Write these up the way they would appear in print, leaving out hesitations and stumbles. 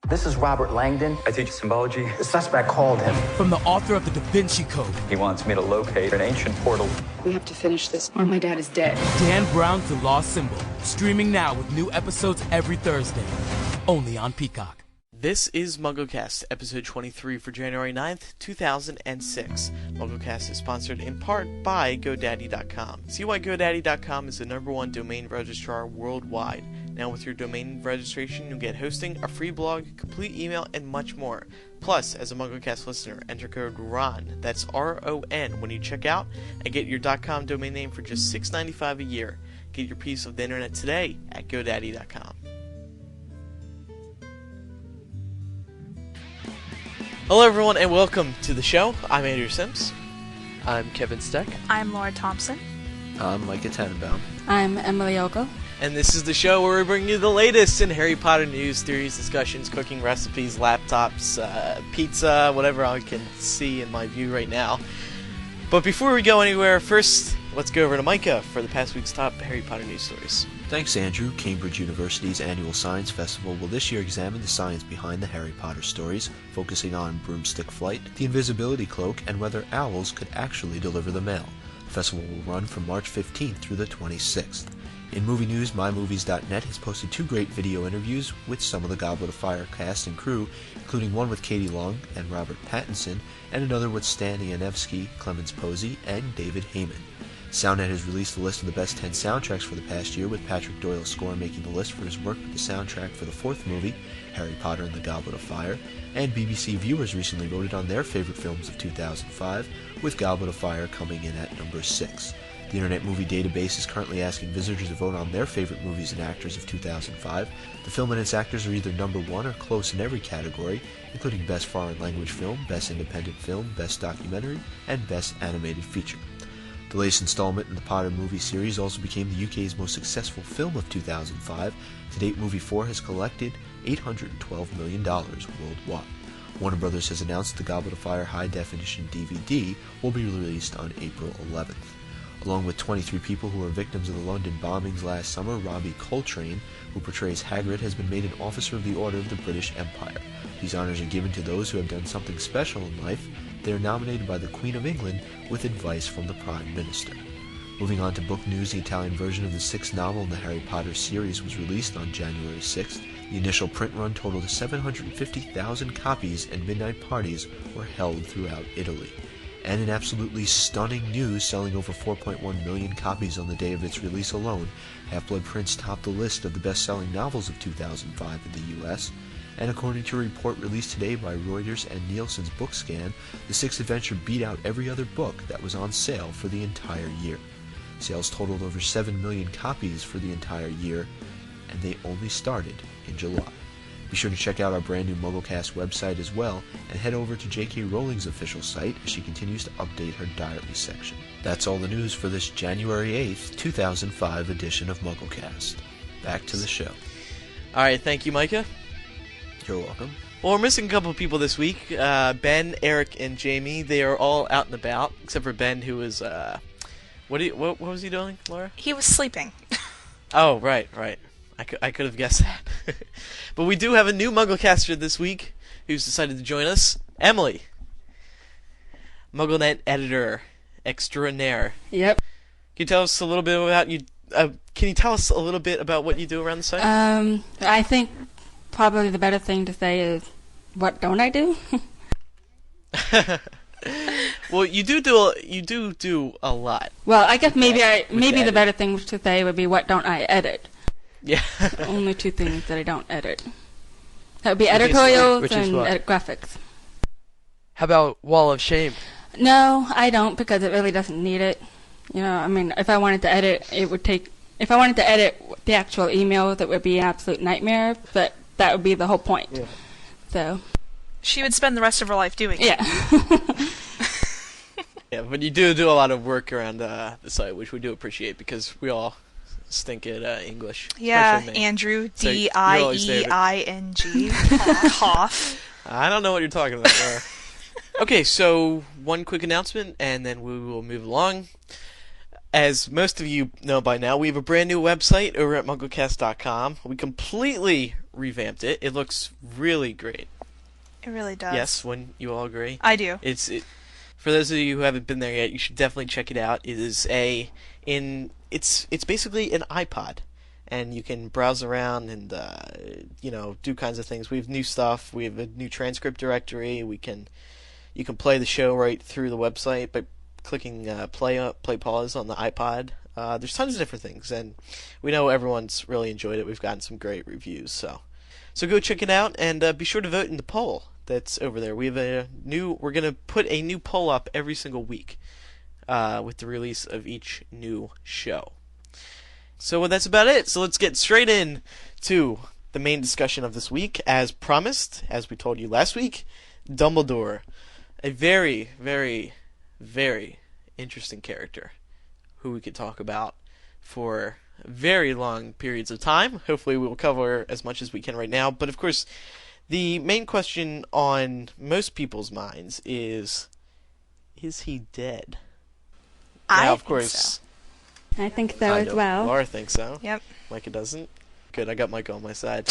This is Robert Langdon. I teach symbology. The suspect called him. From the author of the Da Vinci Code. He wants me to locate an ancient portal. We have to finish this, or my dad is dead. Dan Brown's The Lost Symbol. Streaming now with new episodes every Thursday. Only on Peacock. This is MuggleCast, episode 23 for January 9th, 2006. MuggleCast is sponsored in part by GoDaddy.com. See why GoDaddy.com is the #1 domain registrar worldwide. Now with your domain registration, you'll get hosting, a free blog, complete email, and much more. Plus, as a MuggleCast listener, enter code RON, that's R-O-N, when you check out, and get your .com domain name for just $6.95 a year. Get your piece of the internet today at GoDaddy.com. Hello everyone and welcome to the show. I'm Andrew Sims. I'm Kevin Steck. I'm Laura Thompson. I'm Micah Tannenbaum. I'm Emily Ogle. And this is the show where we bring you the latest in Harry Potter news, theories, discussions, cooking recipes, laptops, pizza, whatever I can see in my view right now. But before we go anywhere, first let's go over to Micah for the past week's top Harry Potter news stories. Thanks, Andrew. Cambridge University's annual science festival will this year examine the science behind the Harry Potter stories, focusing on broomstick flight, the invisibility cloak, and whether owls could actually deliver the mail. The festival will run from March 15th through the 26th. In movie news, MyMovies.net has posted 2 great video interviews with some of the Goblet of Fire cast and crew, including one with Katie Long and Robert Pattinson, and another with Stan Ianevski, Clemens Posey, and David Heyman. SoundNet has released a list of the best 10 soundtracks for the past year, with Patrick Doyle's score making the list for his work with the soundtrack for the 4th movie, Harry Potter and the Goblet of Fire, and BBC viewers recently voted on their favorite films of 2005, with Goblet of Fire coming in at number 6. The Internet Movie Database is currently asking visitors to vote on their favorite movies and actors of 2005. The film and its actors are either number 1 or close in every category, including Best Foreign Language Film, Best Independent Film, Best Documentary, and Best Animated Feature. The latest installment in the Potter movie series also became the UK's most successful film of 2005. To date, Movie 4 has collected $812 million worldwide. Warner Brothers has announced the Goblet of Fire high-definition DVD will be released on April 11th. Along with 23 people who were victims of the London bombings last summer, Robbie Coltrane, who portrays Hagrid, has been made an Officer of the Order of the British Empire. These honors are given to those who have done something special in life. They are nominated by the Queen of England with advice from the Prime Minister. Moving on to book news, the Italian version of the 6th novel in the Harry Potter series was released on January 6th. The initial print run totaled 750,000 copies, and midnight parties were held throughout Italy. And in absolutely stunning news, selling over 4.1 million copies on the day of its release alone, Half-Blood Prince topped the list of the best-selling novels of 2005 in the U.S., and according to a report released today by Reuters and Nielsen's BookScan, the 6th adventure beat out every other book that was on sale for the entire year. Sales totaled over 7 million copies for the entire year, and they only started in July. Be sure to check out our brand new MuggleCast website as well, and head over to J.K. Rowling's official site as she continues to update her diary section. That's all the news for this January 8th, 2005 edition of MuggleCast. Back to the show. Alright, thank you, Micah. You're welcome. Well, we're missing a couple of people this week. Ben, Eric, and Jamie. They are all out and about, except for Ben, who was, what was he doing, Laura? He was sleeping. Oh, right. I could have guessed that. But we do have a new MuggleCaster this week who's decided to join us. Emily. MuggleNet editor extraordinaire. Yep. Can you tell us a little bit about you? Can you tell us a little bit about what you do around the site? I think probably the better thing to say is, what don't I do? Well, you do a lot. Well, I guess maybe the better thing to say would be, what don't I edit? Yeah. Only 2 things that I don't edit. That would be editorials and edit graphics. How about Wall of Shame? No, I don't, because it really doesn't need it. You know, I mean, if I wanted to edit, if I wanted to edit the actual emails, it would be an absolute nightmare, but that would be the whole point. Yeah. So. She would spend the rest of her life doing it. Yeah. Yeah, but you do a lot of work around the site, which we do appreciate, because we all stink at English. Yeah, Andrew, Dieng. Cough. I don't know what you're talking about, Laura. Okay, so one quick announcement, and then we will move along. As most of you know by now, we have a brand new website over at MuggleCast.com. We completely revamped it. It looks really great. It really does. Yes, when you all agree. I do. For those of you who haven't been there yet, you should definitely check it out. It is it's basically an iPod, and you can browse around and do kinds of things. We have new stuff. We have a new transcript directory. You can play the show right through the website by clicking play pause on the iPod. There's tons of different things, and we know everyone's really enjoyed it. We've gotten some great reviews, so go check it out, and be sure to vote in the poll that's over there. We're going to put a new poll up every single week with the release of each new show. So that's about it. So let's get straight in to the main discussion of this week. As promised, as we told you last week, Dumbledore, a very, very, very interesting character who we could talk about for very long periods of time. Hopefully we will cover as much as we can right now. But of course, the main question on most people's minds is he dead? Now, of course, I think so as well. Laura thinks so. Yep. Micah doesn't. Good, I got Micah on my side.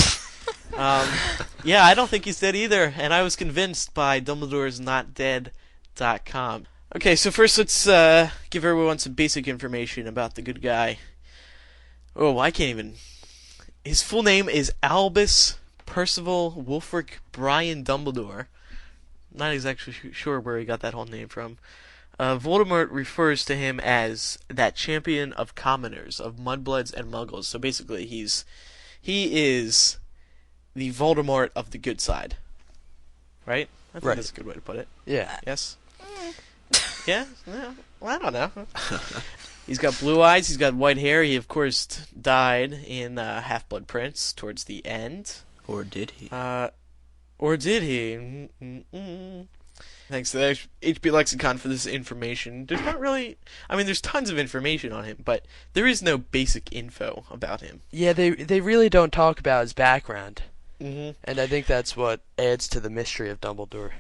Yeah, I don't think he's dead either, and I was convinced by Dumbledore'sNotDead.com. Okay, so first let's give everyone some basic information about the good guy. Oh, I can't even... His full name is Albus Percival Wulfric Brian Dumbledore. Not exactly sure where he got that whole name from. Voldemort refers to him as that champion of commoners, of mudbloods and muggles. So basically, he is the Voldemort of the good side. Right? I think that's a good way to put it. Yeah. Yes? Yeah? No, well, I don't know. He's got blue eyes, he's got white hair. He, of course, died in Half-Blood Prince towards the end. Or did he? Or did he? Thanks to the HP Lexicon for this information. There's not really... I mean, there's tons of information on him, but there is no basic info about him. Yeah, they really don't talk about his background. Mm-hmm. And I think that's what adds to the mystery of Dumbledore.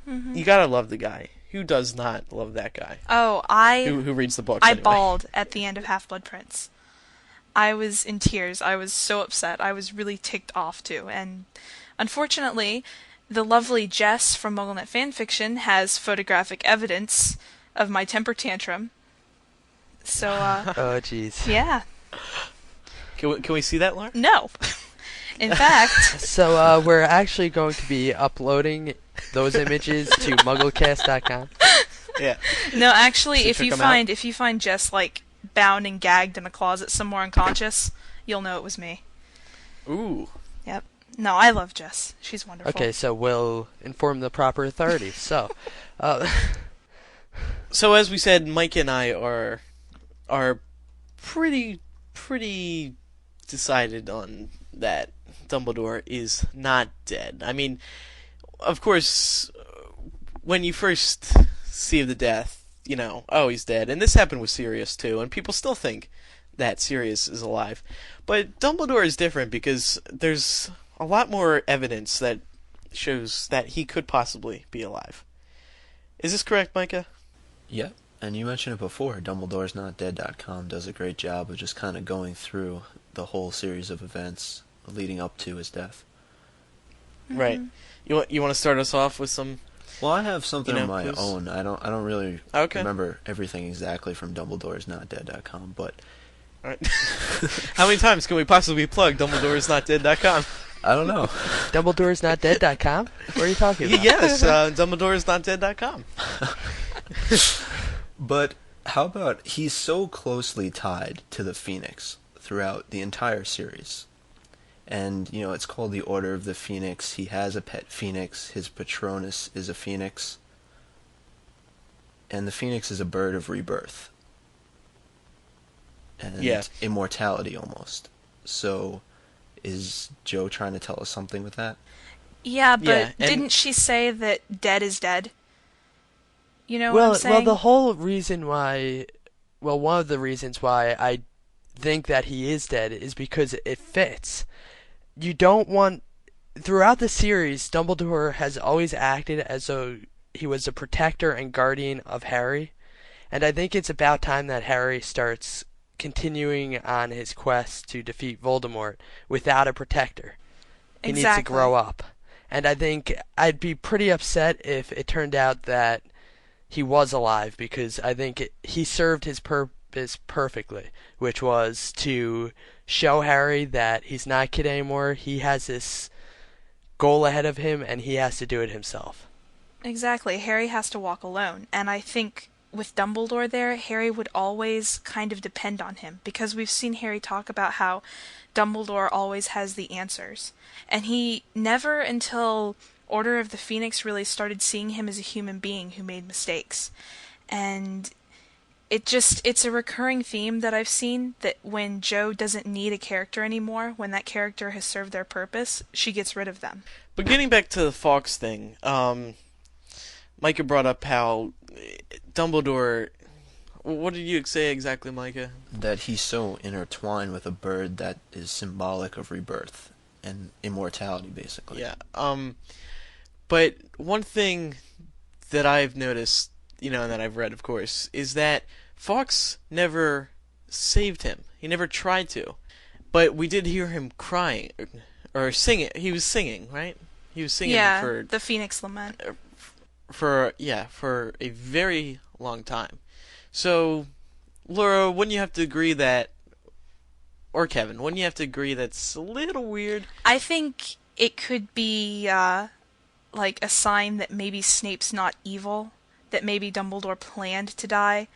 Mm-hmm. You gotta love the guy. Who does not love that guy? Oh, Who reads the books anyway? bawled at the end of Half-Blood Prince. I was in tears. I was so upset. I was really ticked off, too. And unfortunately, the lovely Jess from MuggleNet Fanfiction has photographic evidence of my temper tantrum. So, Oh, jeez. yeah. Can we see that, Laura? No. In fact... So, we're actually going to be uploading those images to MuggleCast.com. Yeah. No, actually, So if you find Jess, like, bound and gagged in a closet somewhere unconscious, you'll know it was me. Ooh. Yep. No, I love Jess. She's wonderful. Okay, so we'll inform the proper authorities. So, So as we said, Mike and I are pretty decided on that Dumbledore is not dead. I mean, of course, when you first see the death, oh, he's dead. And this happened with Sirius too, and people still think that Sirius is alive. But Dumbledore is different because there's a lot more evidence that shows that he could possibly be alive. Is this correct, Micah? Yeah, and you mentioned it before. Dumbledore'sNotDead.com does a great job of just kind of going through the whole series of events leading up to his death. Mm-hmm. Right. You want to start us off with some? Well, I have something of my please. own. I don't really Okay. remember everything exactly from Dumbledore'sNotDead.com, but All right. How many times can we possibly plug Dumbledore'sNotDead.com? I don't know. Dumbledore'sNotDead.com? What are you talking about? Yes, Dumbledore'sNotDead.com. But how about he's so closely tied to the Phoenix throughout the entire series. And, it's called the Order of the Phoenix. He has a pet phoenix. His Patronus is a phoenix. And the phoenix is a bird of rebirth. And immortality, almost. So, is Joe trying to tell us something with that? Yeah, but didn't she say that dead is dead? You know what I'm saying? Well, the whole reason why... Well, one of the reasons why I think that he is dead is because it fits. You don't want... Throughout the series, Dumbledore has always acted as though he was a protector and guardian of Harry. And I think it's about time that Harry starts continuing on his quest to defeat Voldemort without a protector. He needs to grow up. And I think I'd be pretty upset if it turned out that he was alive, because I think he served his purpose perfectly, which was to show Harry that he's not a kid anymore. He has this goal ahead of him, and he has to do it himself. Exactly. Harry has to walk alone. And I think with Dumbledore there, Harry would always kind of depend on him, because we've seen Harry talk about how Dumbledore always has the answers. And he never until Order of the Phoenix really started seeing him as a human being who made mistakes. And it's a recurring theme that I've seen, that when Jo doesn't need a character anymore, when that character has served their purpose, she gets rid of them. But getting back to the Fawkes thing, Micah brought up how Dumbledore... What did you say exactly, Micah? That he's so intertwined with a bird that is symbolic of rebirth and immortality, basically. Yeah. But one thing that I've noticed, and that I've read, of course, is that Fawkes never saved him. He never tried to. But we did hear him crying, or singing. He was singing, right? He was singing for the Phoenix Lament. For a very long time. So, Laura, wouldn't you have to agree that, or Kevin, wouldn't you have to agree that's a little weird? I think it could be like a sign that maybe Snape's not evil, that maybe Dumbledore planned to die,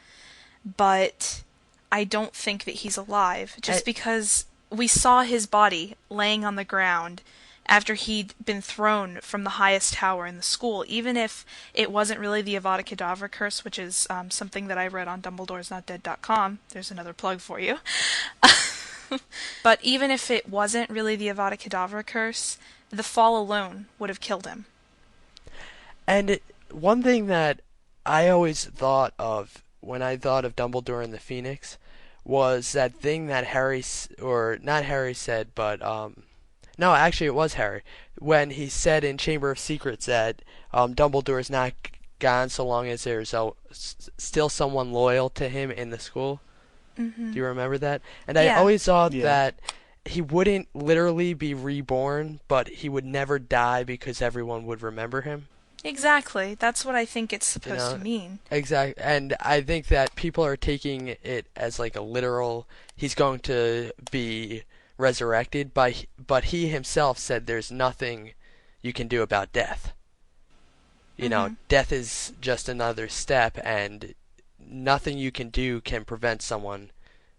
but I don't think that he's alive, just because we saw his body laying on the ground after he'd been thrown from the highest tower in the school. Even if it wasn't really the Avada Kedavra curse, which is something that I read on dumbledoresnotdead.com. There's another plug for you. But even if it wasn't really the Avada Kedavra curse, the fall alone would have killed him. And one thing that I always thought of when I thought of Dumbledore and the Phoenix was that thing that Harry, or not Harry said, but no, actually it was Harry, when he said in Chamber of Secrets that Dumbledore is not gone so long as there's still someone loyal to him in the school. Mm-hmm. Do you remember that? And I always thought that he wouldn't literally be reborn, but he would never die because everyone would remember him. Exactly. That's what I think it's supposed to mean. Exactly. And I think that people are taking it as like a literal, he's going to be resurrected, but he himself said there's nothing you can do about death. You know, death is just another step, and nothing you can do can prevent someone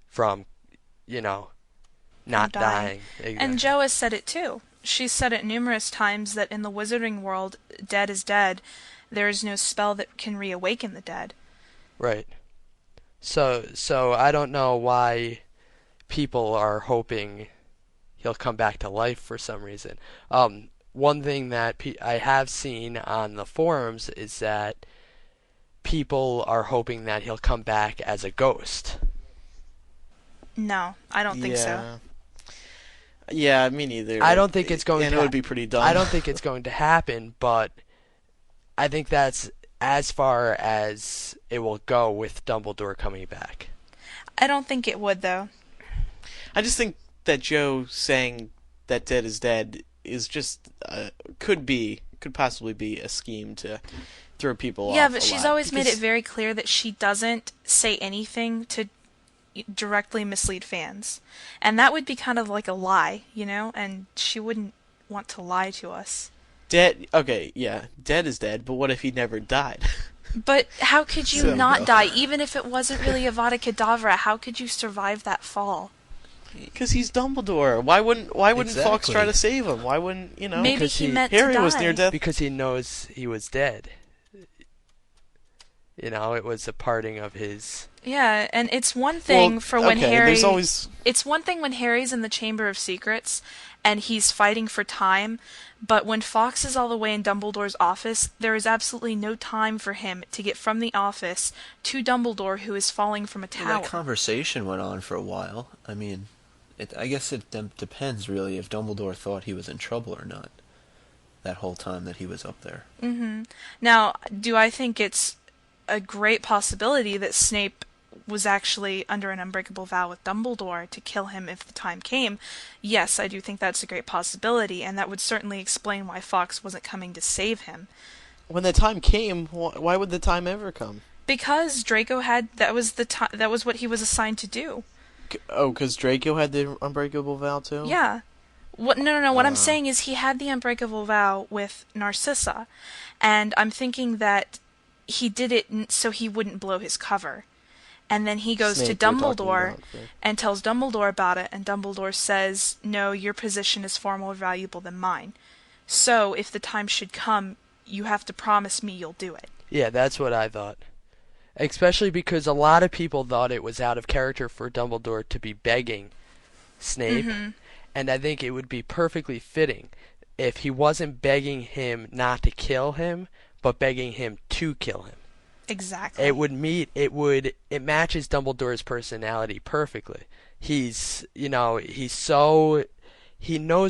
from, not dying. Exactly. And Jo has said it too. She's said it numerous times that in the wizarding world, dead is dead. There is no spell that can reawaken the dead. Right. So I don't know why people are hoping he'll come back to life for some reason. One thing that I have seen on the forums is that people are hoping that he'll come back as a ghost. No, I don't think so. Yeah, me neither. I don't think it's going to and it would be pretty dumb. I don't think it's going to happen, but I think that's as far as it will go with Dumbledore coming back. I don't think it would, though. I just think that Jo saying that dead is dead is just could possibly be a scheme to throw people off. Yeah, but she's always made it very clear that she doesn't say anything to directly mislead fans. And that would be kind of like a lie, and she wouldn't want to lie to us. Dead is dead, but what if he never died? But how could you not die? Even if it wasn't really Avada Kedavra, how could you survive that fall? Because he's Dumbledore. Why wouldn't Fawkes try to save him? Why wouldn't, Maybe he meant Harry to die. was near death. Because he knows he was dead. It was a parting of his... Yeah, and it's one thing when Harry's in the Chamber of Secrets and he's fighting for time, but when Fawkes is all the way in Dumbledore's office, there is absolutely no time for him to get from the office to Dumbledore, who is falling from a tower. Well, that conversation went on for a while. I mean, I guess it depends, really, if Dumbledore thought he was in trouble or not, that whole time that he was up there. Mm-hmm. Now, do I think it's a great possibility that Snape was actually under an unbreakable vow with Dumbledore to kill him if the time came, yes, I do think that's a great possibility, and that would certainly explain why Fawkes wasn't coming to save him. When the time came, why would the time ever come? Because Draco had that was what he was assigned to do. Because Draco had the unbreakable vow too? Yeah. No. What I'm saying is he had the unbreakable vow with Narcissa, and I'm thinking that he did it so he wouldn't blow his cover. And then he goes to Dumbledore and tells Dumbledore about it, and Dumbledore says, "No, your position is far more valuable than mine. So, if the time should come, you have to promise me you'll do it." Yeah, that's what I thought. Especially because a lot of people thought it was out of character for Dumbledore to be begging Snape. Mm-hmm. And I think it would be perfectly fitting if he wasn't begging him not to kill him, but begging him to kill him. Exactly. It matches Dumbledore's personality perfectly. He knows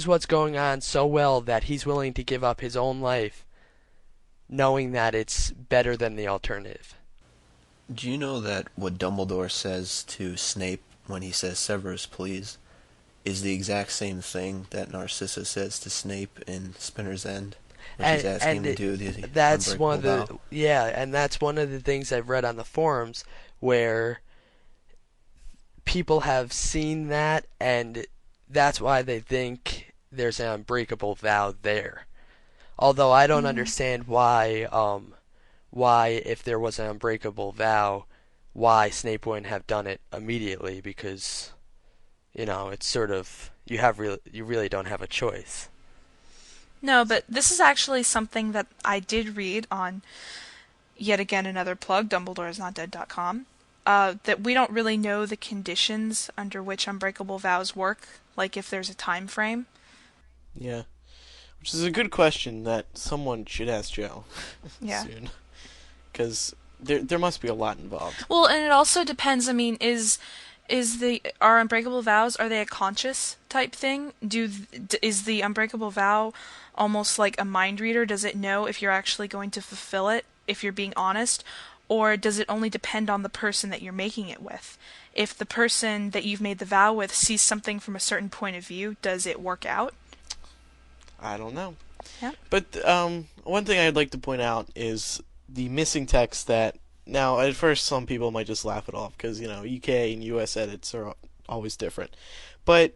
what's going on so well that he's willing to give up his own life knowing that it's better than the alternative. Do you know that what Dumbledore says to Snape when he says Severus please is the exact same thing that Narcissa says to Snape in Spinner's End? She's asking him to do the that's one of the vow. Yeah, and that's one of the things I've read on the forums where people have seen that, and that's why they think there's an unbreakable vow there. Although I don't understand why if there was an unbreakable vow, why Snape wouldn't have done it immediately, because it's sort of you really don't have a choice. No, but this is actually something that I did read on, yet again another plug, dumbledoreisnotdead.com, that we don't really know the conditions under which unbreakable vows work, like if there's a time frame. Yeah. Which is a good question that someone should ask Joe soon. Because there must be a lot involved. Well, and it also depends, are unbreakable vows, are they a conscious type thing? Is the unbreakable vow almost like a mind reader? Does it know if you're actually going to fulfill it, if you're being honest? Or does it only depend on the person that you're making it with? If the person that you've made the vow with sees something from a certain point of view, does it work out? I don't know. Yeah. But one thing I'd like to point out is the missing text that, now at first some people might just laugh it off because, UK and US edits are always different. But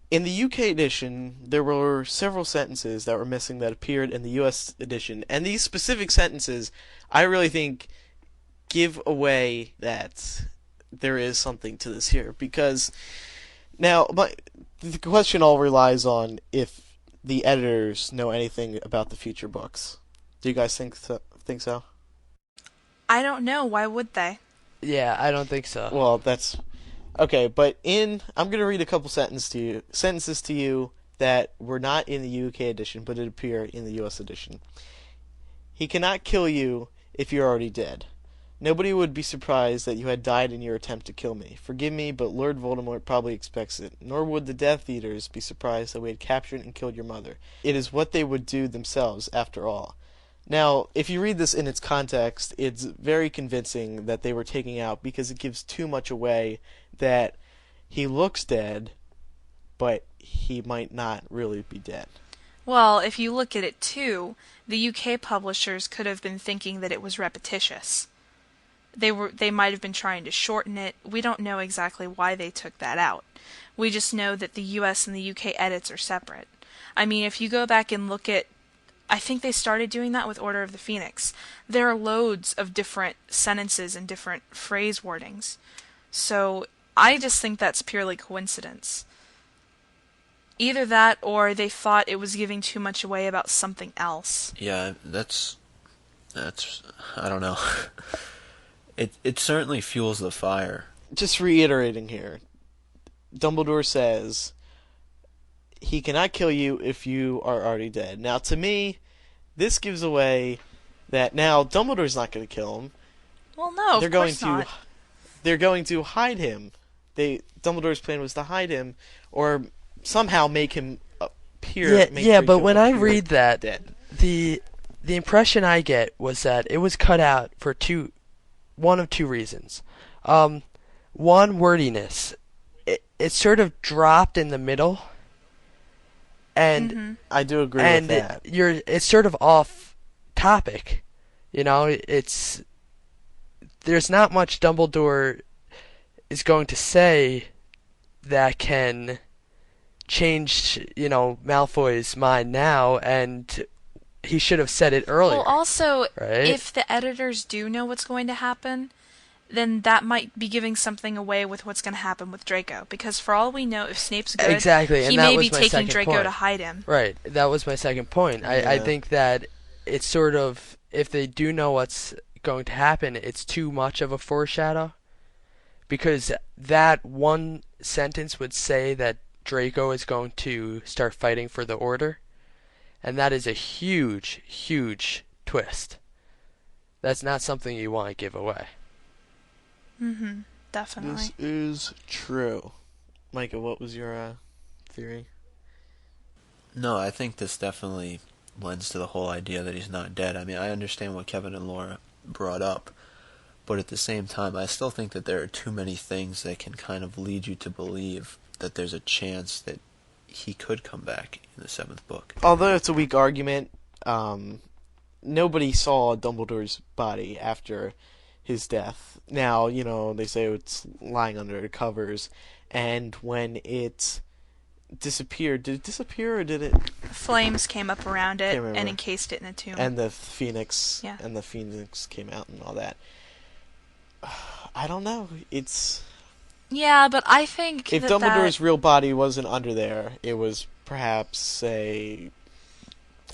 in the UK edition, there were several sentences that were missing that appeared in the US edition. And these specific sentences, I really think, give away that there is something to this here. Because now, the question all relies on if the editors know anything about the future books. Do you guys think so? I don't know. Why would they? Yeah, I don't think so. Well, that's okay. But I'm going to read a couple sentences to you that were not in the UK edition, but it appear in the US edition. He cannot kill you if you're already dead. Nobody would be surprised that you had died in your attempt to kill me. Forgive me, but Lord Voldemort probably expects it. Nor would the Death Eaters be surprised that we had captured and killed your mother. It is what they would do themselves, after all. Now, if you read this in its context, it's very convincing that they were taking out, because it gives too much away that he looks dead, but he might not really be dead. Well, if you look at it too, the UK publishers could have been thinking that it was repetitious. They might have been trying to shorten it. We don't know exactly why they took that out. We just know that the US and the UK edits are separate. If you go back and look at, I think they started doing that with Order of the Phoenix. There are loads of different sentences and different phrase wordings. So I just think that's purely coincidence. Either that, or they thought it was giving too much away about something else. Yeah, that's I don't know. It certainly fuels the fire. Just reiterating here, Dumbledore says he cannot kill you if you are already dead. Now, to me, this gives away that now Dumbledore's not going to kill him. Well, no, of course not. They're going to hide him. Dumbledore's plan was to hide him, or somehow make him appear. But when I read that, dead. the impression I get was that it was cut out for one of two reasons. One, wordiness. It sort of dropped in the middle, and I do agree and with that. It's sort of off topic. There's not much Dumbledore is going to say that can change, Malfoy's mind now, and he should have said it earlier. Well, also, right? if the editors do know what's going to happen, then that might be giving something away with what's going to happen with Draco. Because for all we know, if Snape's good, exactly, and he that may was be my taking second Draco point. to hide him. Right, that was my second point. I think that it's sort of, if they do know what's going to happen, it's too much of a foreshadow. Because that one sentence would say that Draco is going to start fighting for the Order. And that is a huge, huge twist. That's not something you want to give away. Definitely. This is true. Micah, what was your theory? No, I think this definitely lends to the whole idea that he's not dead. I mean, I understand what Kevin and Laura brought up, but at the same time, I still think that there are too many things that can kind of lead you to believe that there's a chance that he could come back in the 7th book. Although it's a weak argument, nobody saw Dumbledore's body after his death. Now, they say it's lying under the covers, and when it disappeared, did it disappear or did it... Flames came up around it Can't remember. and encased it in a tomb. And the phoenix, Yeah. and the phoenix came out and all that. I don't know. It's... Yeah, but I think If Dumbledore's real body wasn't under there, it was perhaps a...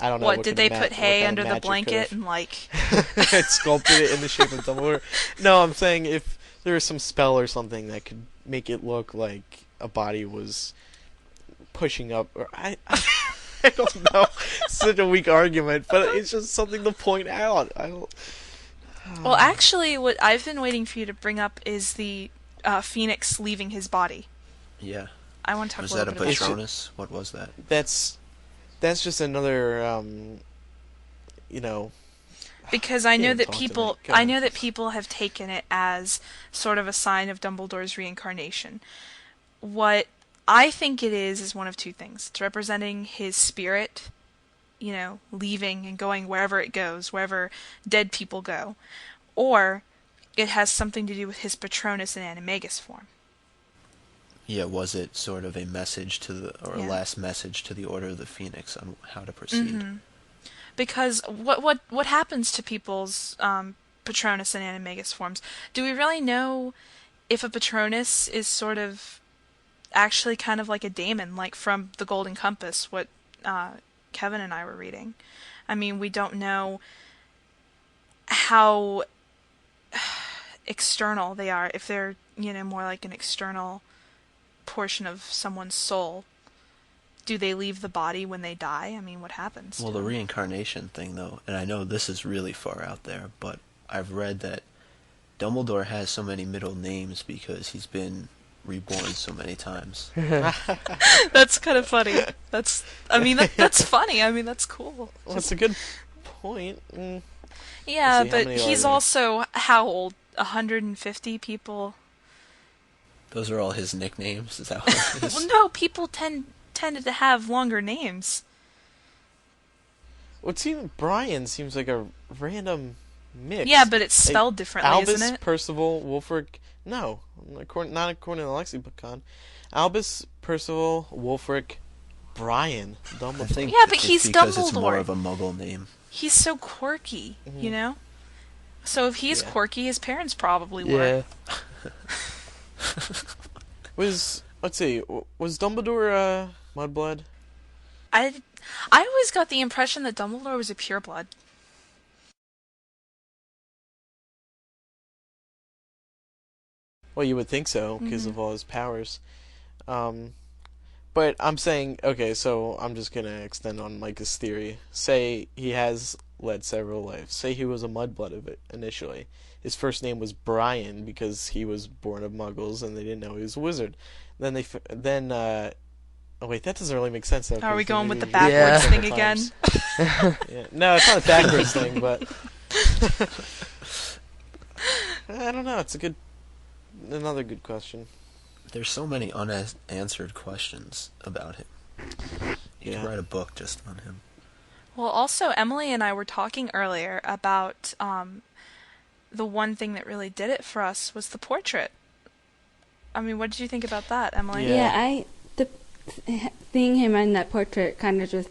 I don't know. What did they put hay under the blanket and it sculpted it in the shape of Dumbledore? No, I'm saying if there was some spell or something that could make it look like a body was pushing up, or I don't know. It's such a weak argument, but it's just something to point out. Well, actually, what I've been waiting for you to bring up is the Phoenix leaving his body. Yeah. I want to talk Was a little that a bit about that. Patronus? What was that? That's just another, Because I know Can't that talk to people, me. Go I ahead. know that people have taken it as sort of a sign of Dumbledore's reincarnation. What I think it is one of two things. It's representing his spirit, leaving and going wherever it goes, wherever dead people go, or it has something to do with his Patronus and Animagus form. Yeah, was it sort of a message to a last message to the Order of the Phoenix on how to proceed? Because what happens to people's Patronus and Animagus forms? Do we really know if a Patronus is sort of actually kind of like a daemon, like from the Golden Compass, what Kevin and I were reading? I mean, we don't know how external they are, if they're, more like an external portion of someone's soul. Do they leave the body when they die? I mean, what happens? Well, the reincarnation thing, though, and I know this is really far out there, but I've read that Dumbledore has so many middle names because he's been reborn so many times. That's kind of funny. That's funny. I mean, that's cool. Well, that's a good point. Yeah, Let's see, how but many are he's there? also, how old? 150 people? Those are all his nicknames? Is that what it is? Well, no, people tended to have longer names. Brian seems like a random mix. Yeah, but it's spelled differently, Albus, isn't it? Percival, Wulfric... No, not according to the lexicon. Albus, Percival, Wulfric, Brian, Dumbledore. I think Yeah, but it's he's because it's more Dumbledore. of a Muggle name. He's so quirky, So if he's quirky, his parents probably were. Yeah. Was Dumbledore mudblood? I always got the impression that Dumbledore was a pureblood. Well, you would think so, because of all his powers. But I'm saying, okay, so I'm just going to extend on Micah's theory. Say he has led several lives. Say he was a mudblood of it initially. His first name was Brian because he was born of Muggles and they didn't know he was a wizard. Then oh wait, that doesn't really make sense though. Are we 'cause going with the he- backwards Yeah. thing several again? times. Yeah. No, it's not a backwards thing, but I don't know. It's a good another good question. There's so many unanswered questions about him. You could write a book just on him. Well, also, Emily and I were talking earlier about the one thing that really did it for us was the portrait. I mean, what did you think about that, Emily? Yeah, seeing him in that portrait kind of just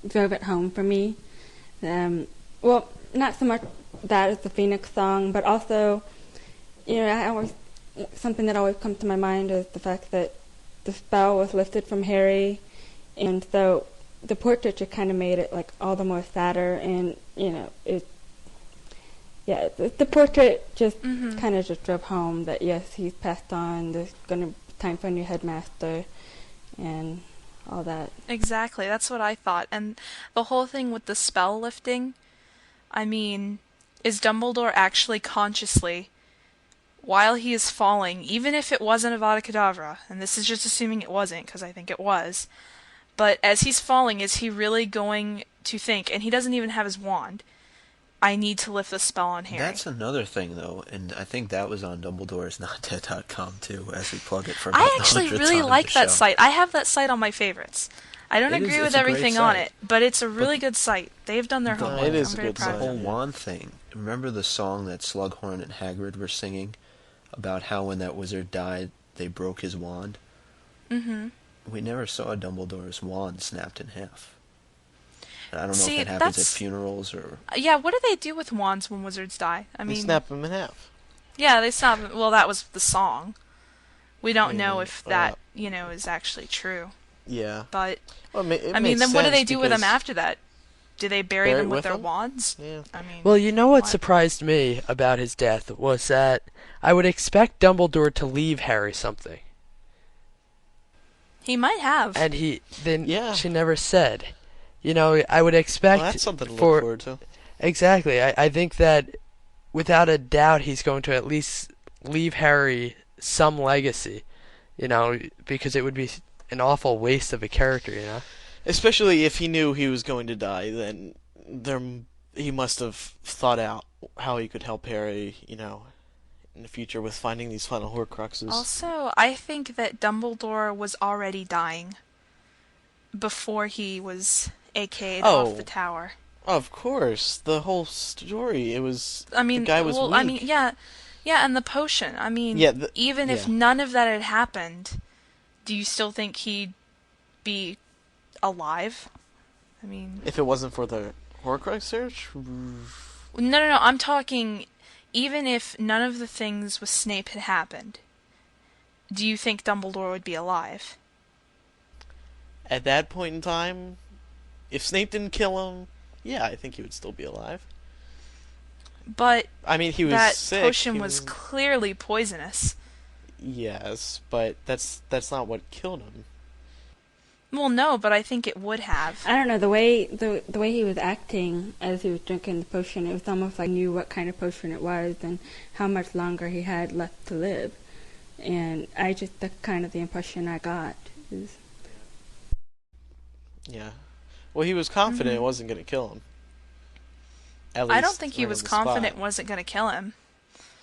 drove it home for me. Well, not so much that as the Phoenix song, but also, something that always comes to my mind is the fact that the spell was lifted from Harry, and so the portrait just kind of made it like all the more sadder, and the portrait just kind of just drove home that yes, he's passed on. There's gonna be time for a new headmaster, and all that. Exactly, that's what I thought. And the whole thing with the spell lifting, I mean, is Dumbledore actually consciously, while he is falling, even if it wasn't Avada Kedavra, and this is just assuming it wasn't, because I think it was, but as he's falling, is he really going to think, and he doesn't even have his wand, I need to lift the spell on Harry? That's another thing, though, and I think that was on Dumbledore'sNotDead.com, too, as we plug it for I actually really like that site. I have that site on my favorites. I don't agree with everything on it, but it's a really good site. They've done their homework. It is I'm a very good proud site. of The them. whole wand thing. Remember the song that Slughorn and Hagrid were singing about how when that wizard died, they broke his wand? Mm-hmm. We never saw Dumbledore's wand snapped in half. And I don't know See, if that happens at funerals or... Yeah, what do they do with wands when wizards die? I mean, They snap them in half. Yeah, they snap them. Well, that was the song. We don't know if that, is actually true. Yeah. But, well, I mean, then what do they do with them after that? Do they bury them with their wands? Yeah. I mean, Well, you know what surprised me about his death was that I would expect Dumbledore to leave Harry something. He might have. And she never said. I would expect... Well, that's something to look forward to. Exactly. I think that without a doubt he's going to at least leave Harry some legacy, because it would be an awful waste of a character, Especially if he knew he was going to die, then he must have thought out how he could help Harry, in the future with finding these final Horcruxes. Also, I think that Dumbledore was already dying before he was AK'd off the tower. Of course, the whole story, it was... I mean, the guy was weak. I mean, yeah, and the potion. I mean, even if none of that had happened, do you still think he'd be alive? I mean... If it wasn't for the Horcrux search? No, I'm talking... Even if none of the things with Snape had happened, do you think Dumbledore would be alive? At that point in time, if Snape didn't kill him, yeah, I think he would still be alive. But I mean, he was that sick. Potion was clearly poisonous. Yes, but that's not what killed him. Well, no, but I think it would have. I don't know, the way he was acting as he was drinking the potion, it was almost like he knew what kind of potion it was and how much longer he had left to live. And that's kind of the impression I got. Yeah. Well, he was confident it wasn't going to kill him. At least I don't think he right was on the confident spot. it wasn't going to kill him.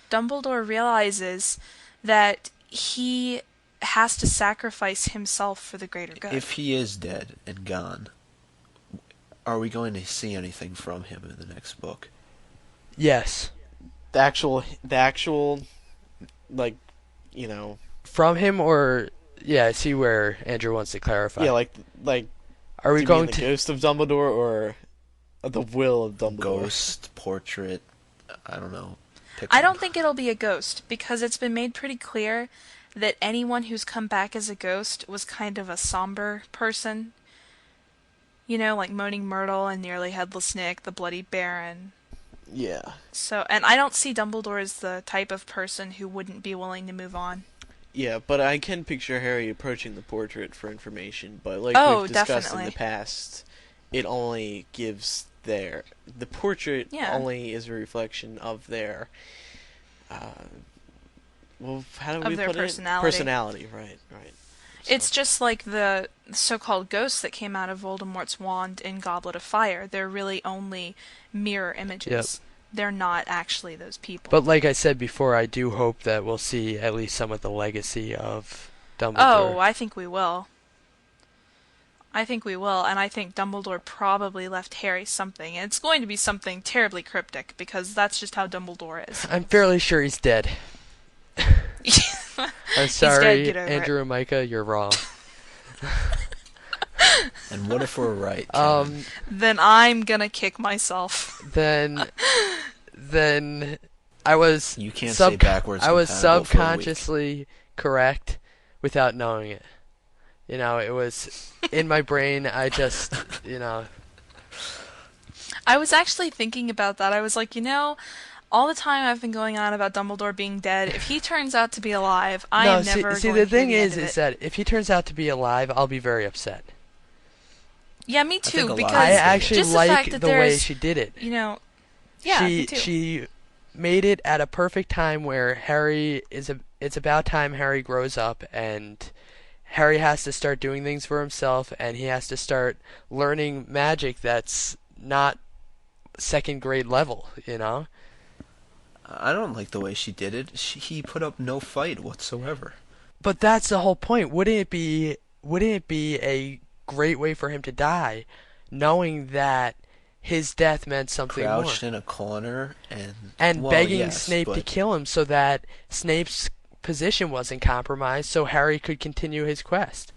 Dumbledore realizes that he has to sacrifice himself for the greater good. If he is dead and gone, are we going to see anything from him in the next book? Yes. The actual, like, From him, or I see where Andrew wants to clarify. Yeah, like. Are we going the to ghost of Dumbledore or the will of Dumbledore? Ghost, portrait, I don't know. I don't think it'll be a ghost, because it's been made pretty clear that anyone who's come back as a ghost was kind of a somber person. Like Moaning Myrtle and Nearly Headless Nick, the Bloody Baron. Yeah. So, and I don't see Dumbledore as the type of person who wouldn't be willing to move on. Yeah, but I can picture Harry approaching the portrait for information, but like we've discussed definitely. in the past, it only gives the portrait only is a reflection of their how do we their put personality. it? Personality, right. So. It's just like the so-called ghosts that came out of Voldemort's wand in Goblet of Fire. They're really only mirror images. they're not actually those people. But like I said before, I do hope that we'll see at least some of the legacy of Dumbledore. Oh, I think we will. And I think Dumbledore probably left Harry something, and it's going to be something terribly cryptic, because that's just how Dumbledore is. I'm fairly sure he's dead. I'm sorry, Get over Andrew it. and Micah, you're wrong. And what if we're right? Then I'm gonna kick myself. Then I was You can't say backwards I was compatible for a week. subconsciously correct without knowing it. You know, it was in my brain. I just, I was actually thinking about that. I was like, all the time I've been going on about Dumbledore being dead, if he turns out to be alive, I am never see, going the to thing hear the is end of it. that if he turns out to be alive, I'll be very upset. Yeah, me think a too, lot because of I actually just the fact like that the way there's, she did it. yeah, me too. She made it at a perfect time where it's about time Harry grows up, and Harry has to start doing things for himself, and he has to start learning magic that's not second grade level, I don't like the way she did it. He put up no fight whatsoever. But that's the whole point. Wouldn't it be a great way for him to die, knowing that his death meant something Crouched more? in a corner and Begging Snape to kill him so that Snape's position wasn't compromised, so Harry could continue his quest.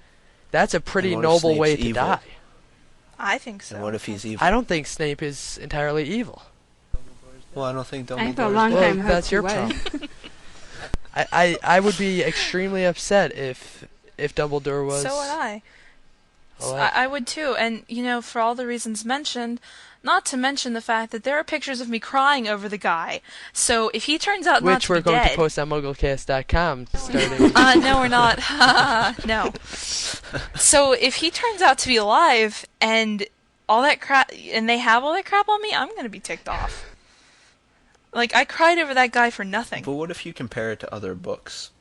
That's a pretty And what if noble Snape's way to evil? die. I think so. And what if he's evil? I don't think Snape is entirely evil. Well, I don't think Dumbledore. I for a long Well, time that's hoped your he was. problem. I would be extremely upset if Dumbledore was. So would I. alive. I would too, and for all the reasons mentioned, not to mention the fact that there are pictures of me crying over the guy. So if he turns out not Which to we're be going dead, to post on MuggleCast.com starting. no, we're not. No. So if he turns out to be alive and all that crap, and they have all that crap on me, I'm gonna be ticked off. Like, I cried over that guy for nothing. But what if you compare it to other books?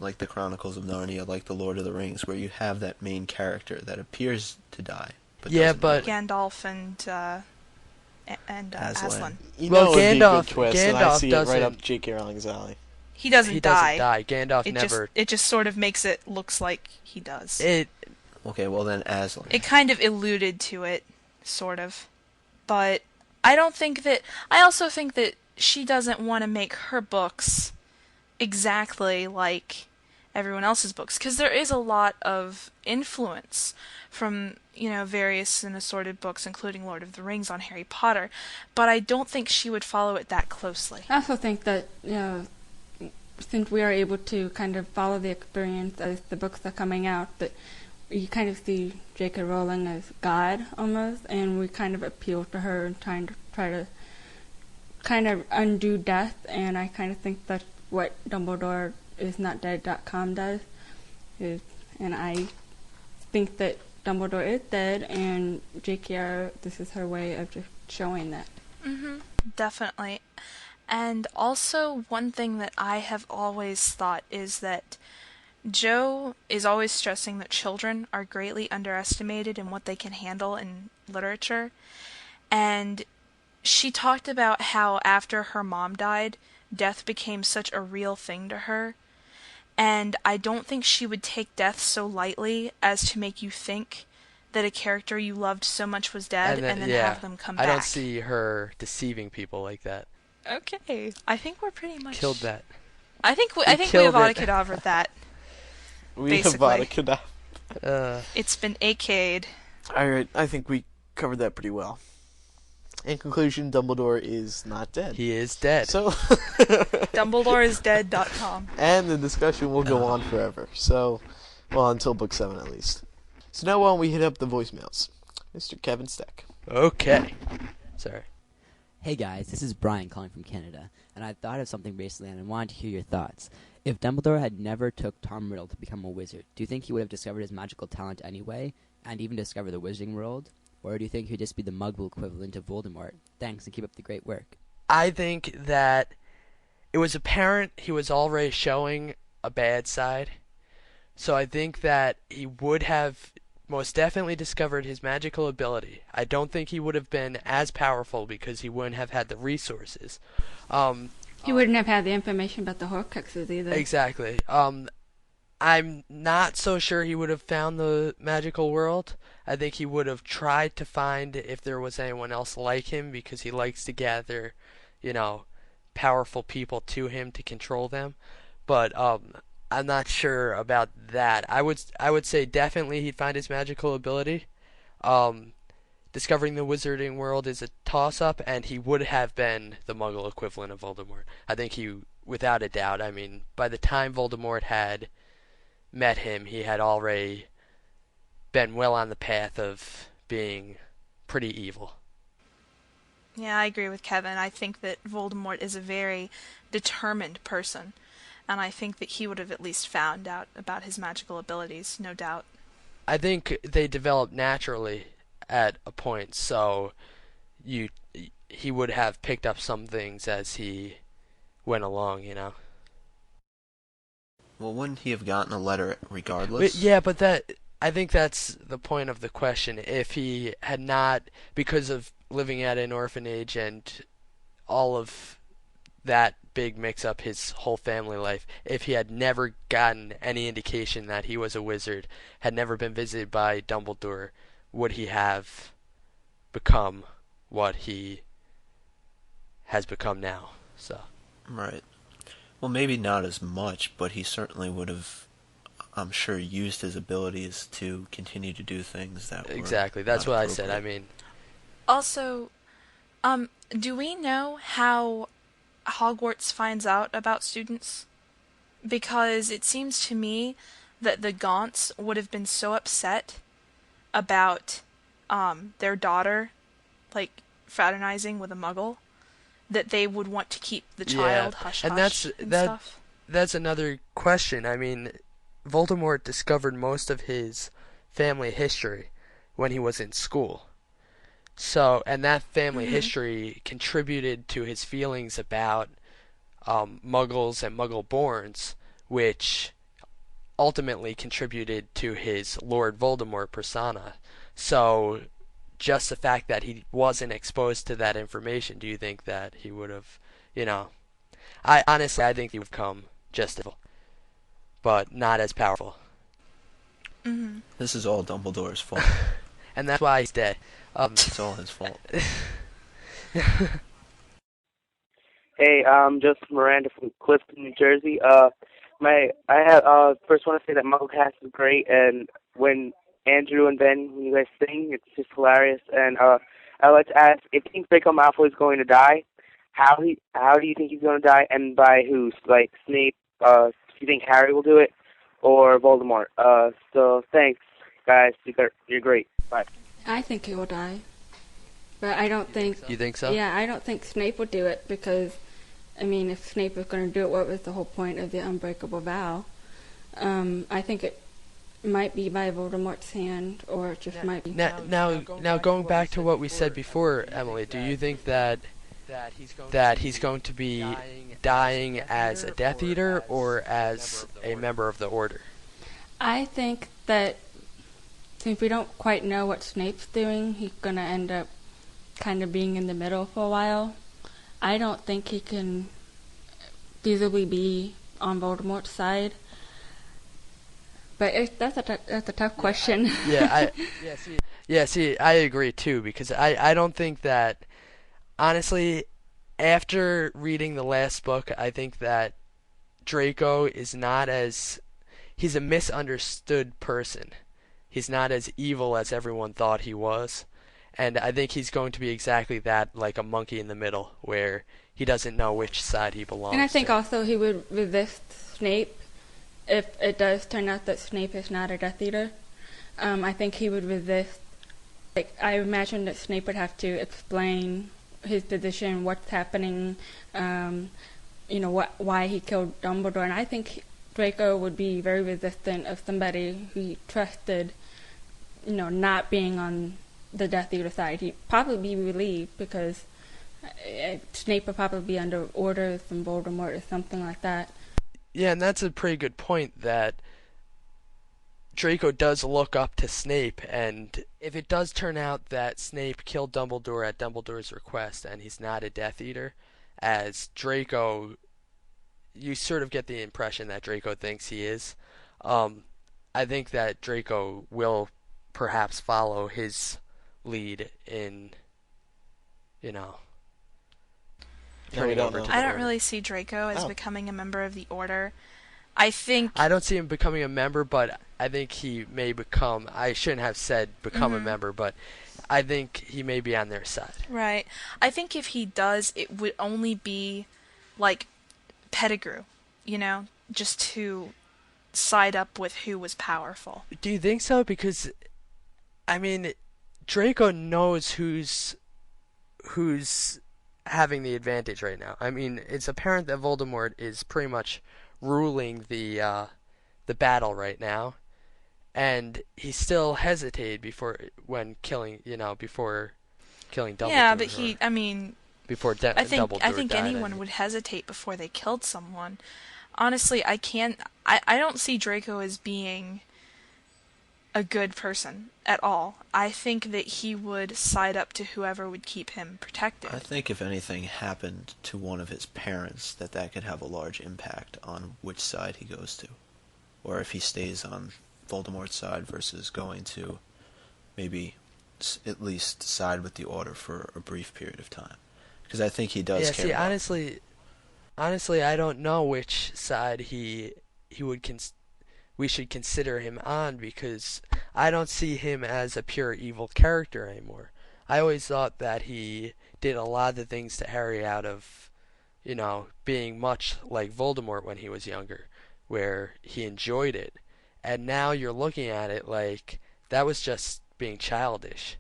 Like the Chronicles of Narnia, like the Lord of the Rings, where you have that main character that appears to die. But Yeah, doesn't but- die. Gandalf and Aslan. Aslan. Well, It would be a Gandalf- good twist, and I Gandalf see it right doesn't- up J.K. Rowling's alley. He doesn't He die. doesn't die. Gandalf never. It just sort of makes it looks like he does. Okay, well then Aslan. It kind of alluded to it, sort of. But I also think that she doesn't want to make her books exactly like everyone else's books, because there is a lot of influence from, various and assorted books, including Lord of the Rings, on Harry Potter, but I don't think she would follow it that closely. I also think that, since we are able to kind of follow the experience as the books are coming out, that you kind of see J.K. Rowling as God, almost, and we kind of appeal to her and try to kind of undo death, and I kind of think that's what Dumbledore is not dead.com does. And I think that Dumbledore is dead, and JKR, this is her way of just showing that. Definitely. And also, one thing that I have always thought is that Jo is always stressing that children are greatly underestimated in what they can handle in literature. And she talked about how after her mom died, death became such a real thing to her. And I don't think she would take death so lightly as to make you think that a character you loved so much was dead and then have them come back. I don't see her deceiving people like that. Okay, I think we're pretty much Killed that. I think we killed have it. Avada That. We have Basically. Kedavra. It's been AK'd. Alright, I think we covered that pretty well. In conclusion, Dumbledore is not dead. He is dead. So, DumbledoreIsDead.com. and the discussion will go on forever. So, well, until book 7 at least. So now why don't we hit up the voicemails? Mr. Kevin Steck. Okay. Sorry. Hey guys, this is Brian calling from Canada, and I thought of something recently and I wanted to hear your thoughts. If Dumbledore had never took Tom Riddle to become a wizard, do you think he would have discovered his magical talent anyway, and even discovered the wizarding world? Or do you think he'd just be the Muggle equivalent of Voldemort? Thanks, and keep up the great work. I think that it was apparent he was already showing a bad side. So I think that he would have most definitely discovered his magical ability. I don't think he would have been as powerful because he wouldn't have had the resources. He wouldn't have had the information about the Horcruxes either. Exactly. I'm not so sure he would have found the magical world. I think he would have tried to find if there was anyone else like him because he likes to gather, powerful people to him to control them. But I'm not sure about that. I would say definitely he'd find his magical ability. Discovering the wizarding world is a toss-up, and he would have been the Muggle equivalent of Voldemort. I think he, without a doubt, by the time Voldemort had met him, he had already been well on the path of being pretty evil. Yeah, I agree with Kevin. I think that Voldemort is a very determined person, and I think that he would have at least found out about his magical abilities, no doubt. I think they developed naturally at a point, so he would have picked up some things as he went along, Well, wouldn't he have gotten a letter regardless? But I think that's the point of the question. If he had not, because of living at an orphanage and all of that big mix-up his whole family life, if he had never gotten any indication that he was a wizard, had never been visited by Dumbledore, would he have become what he has become now? So. Right. Well, maybe not as much, but he certainly would have, I'm sure, used his abilities to continue to do things that were exactly. That's what I said. Also, do we know how Hogwarts finds out about students? Because it seems to me that the Gaunts would have been so upset about their daughter, fraternizing with a Muggle, that they would want to keep the child hush-hush and stuff. That's another question. Voldemort discovered most of his family history when he was in school. So, and that family history contributed to his feelings about Muggles and Muggle-borns, which ultimately contributed to his Lord Voldemort persona. So, just the fact that he wasn't exposed to that information, do you think that he would have, I think he would come just evil, but not as powerful. Mm-hmm. This is all Dumbledore's fault. And that's why he's dead. It's all his fault. Hey, I'm Joseph Miranda from Clifton, New Jersey. First want to say that MuggleCast is great, and when Andrew and Ben, when you guys sing, it's just hilarious. And I'd like to ask, if you think Draco Malfoy is going to die, how do you think he's going to die, and by who? Like Snape? Do you think Harry will do it, or Voldemort? So thanks, guys. You're great. Bye. I think he will die, but I don't think. You think so? Yeah, I don't think Snape would do it because, if Snape was going to do it, what was the whole point of the unbreakable vow? I think it might be by Voldemort's hand, or it just might be. Now, going back to what we said before, Emily, do you think that he's going to be dying as a Death Eater or as a member of the Order? I think that since we don't quite know what Snape's doing, he's going to end up kind of being in the middle for a while. I don't think he can feasibly be on Voldemort's side. But that's a tough question. See, I agree too, because I don't think that, honestly, after reading the last book, I think that Draco is he's a misunderstood person. He's not as evil as everyone thought he was. And I think he's going to be exactly that, like a monkey in the middle, where he doesn't know which side he belongs to. And I think also he would resist Snape if it does turn out that Snape is not a Death Eater. I think he would resist. I imagine that Snape would have to explain his position, what's happening, why he killed Dumbledore. And I think Draco would be very resistant of somebody who he trusted, not being on the Death Eater side. He'd probably be relieved because Snape would probably be under orders from Voldemort or something like that. Yeah, and that's a pretty good point, that Draco does look up to Snape, and if it does turn out that Snape killed Dumbledore at Dumbledore's request and he's not a Death Eater, as Draco, you sort of get the impression that Draco thinks he is. I think that Draco will perhaps follow his lead in, turning over to the I don't Order. really see Draco as becoming a member of the Order. I don't see him becoming a member, but I think he may become, I shouldn't have said become a member, but I think he may be on their side. Right. I think if he does, it would only be like Pettigrew, just to side up with who was powerful. Do you think so? Because, Draco knows who's having the advantage right now. It's apparent that Voldemort is pretty much ruling the battle right now, and he still hesitated before killing Dumbledore. Yeah, but before I think Dumbledore died, anyone would hesitate before they killed someone. Honestly, I don't see Draco as being a good person at all. I think that he would side up to whoever would keep him protected. I think if anything happened to one of his parents, that could have a large impact on which side he goes to. Or if he stays on Voldemort's side versus going to maybe at least side with the Order for a brief period of time. Because I think he does care about honestly, I don't know which side we should consider him on, because I don't see him as a pure evil character anymore. I always thought that he did a lot of the things to Harry out of, being much like Voldemort when he was younger, where he enjoyed it. And now you're looking at it like that was just being childish.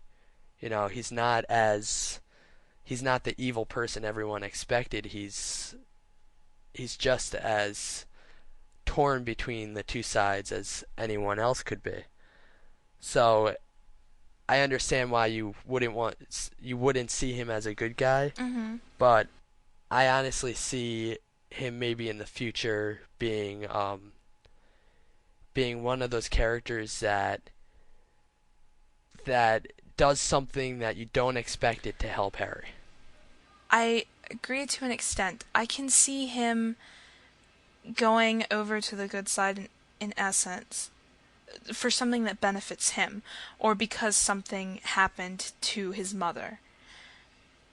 He's not the evil person everyone expected. He's just as torn between the two sides as anyone else could be. So I understand why you wouldn't see him as a good guy, but I honestly see him maybe in the future being one of those characters that does something that you don't expect it to help Harry. I agree to an extent. I can see him going over to the good side in essence for something that benefits him, or because something happened to his mother,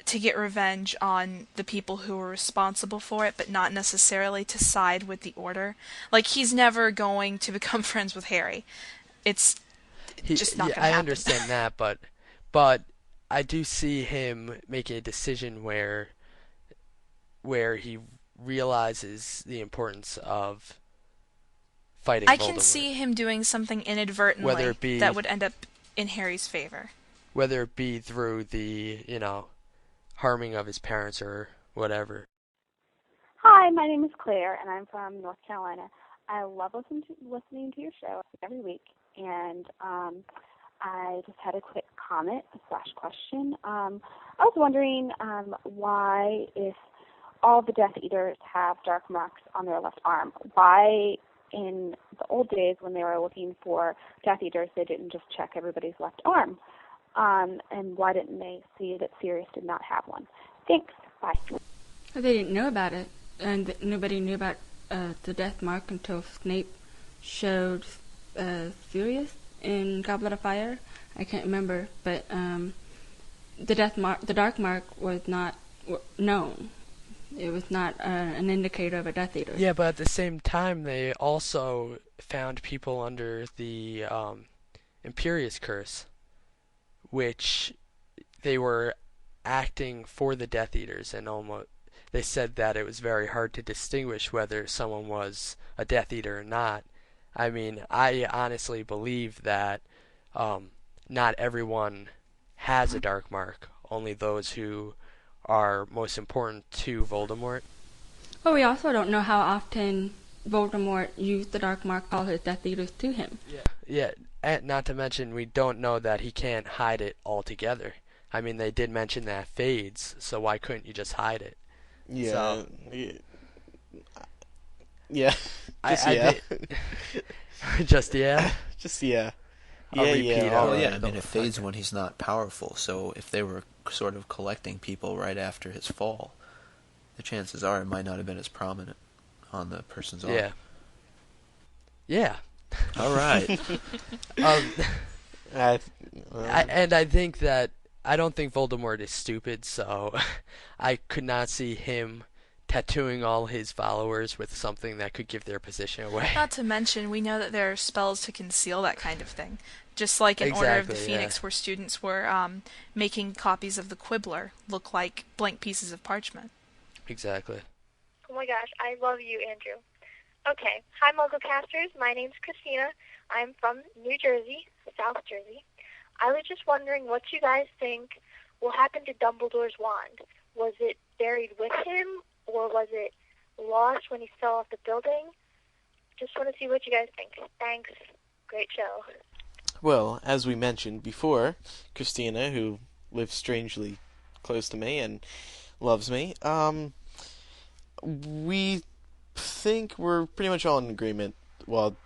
to get revenge on the people who were responsible for it, but not necessarily to side with the Order. Like, he's never going to become friends with Harry. It's just not going to happen. I understand that, but I do see him making a decision where he realizes the importance of fighting Voldemort. I can see him doing something inadvertently that would end up in Harry's favor. Whether it be through the, harming of his parents or whatever. Hi, my name is Claire, and I'm from North Carolina. I love listening to your show every week, and I just had a quick comment/question. I was wondering why, if all the Death Eaters have dark marks on their left arm, why in the old days when they were looking for Death Eaters, they didn't just check everybody's left arm? And why didn't they see that Sirius did not have one? Thanks. Bye. Well, they didn't know about it, and nobody knew about the death mark until Snape showed Sirius in Goblet of Fire. I can't remember, but the dark mark was not known. It was not an indicator of a Death Eater. Yeah, but at the same time, they also found people under the Imperious Curse, which they were acting for the Death Eaters, and they said that it was very hard to distinguish whether someone was a Death Eater or not. I honestly believe that not everyone has a dark mark, only those who are most important to Voldemort. Well, we also don't know how often Voldemort used the dark mark, all his Death Eaters to him. Yeah, and not to mention we don't know that he can't hide it altogether. They did mention that it fades, so why couldn't you just hide it? Yeah. So, yeah. Just yeah. Just yeah. I'll repeat yeah. all Well, yeah, right. I mean, it fades when he's not powerful, so if they were sort of collecting people right after his fall, the chances are it might not have been as prominent on the person's arm. Yeah. Yeah. All right. I think that I don't think Voldemort is stupid, so I could not see him tattooing all his followers with something that could give their position away. Not to mention, we know that there are spells to conceal that kind of thing. Just like in Order of the Phoenix, where students were making copies of the Quibbler look like blank pieces of parchment. Exactly. Oh my gosh, I love you, Andrew. Okay, hi MuggleCasters, my name's Christina. I'm from New Jersey, South Jersey. I was just wondering what you guys think will happen to Dumbledore's wand. Was it buried with him, or was it lost when he fell off the building? Just want to see what you guys think. Thanks. Great show. Well, as we mentioned before, Christina, who lives strangely close to me and loves me, we think we're pretty much all in agreement. Well,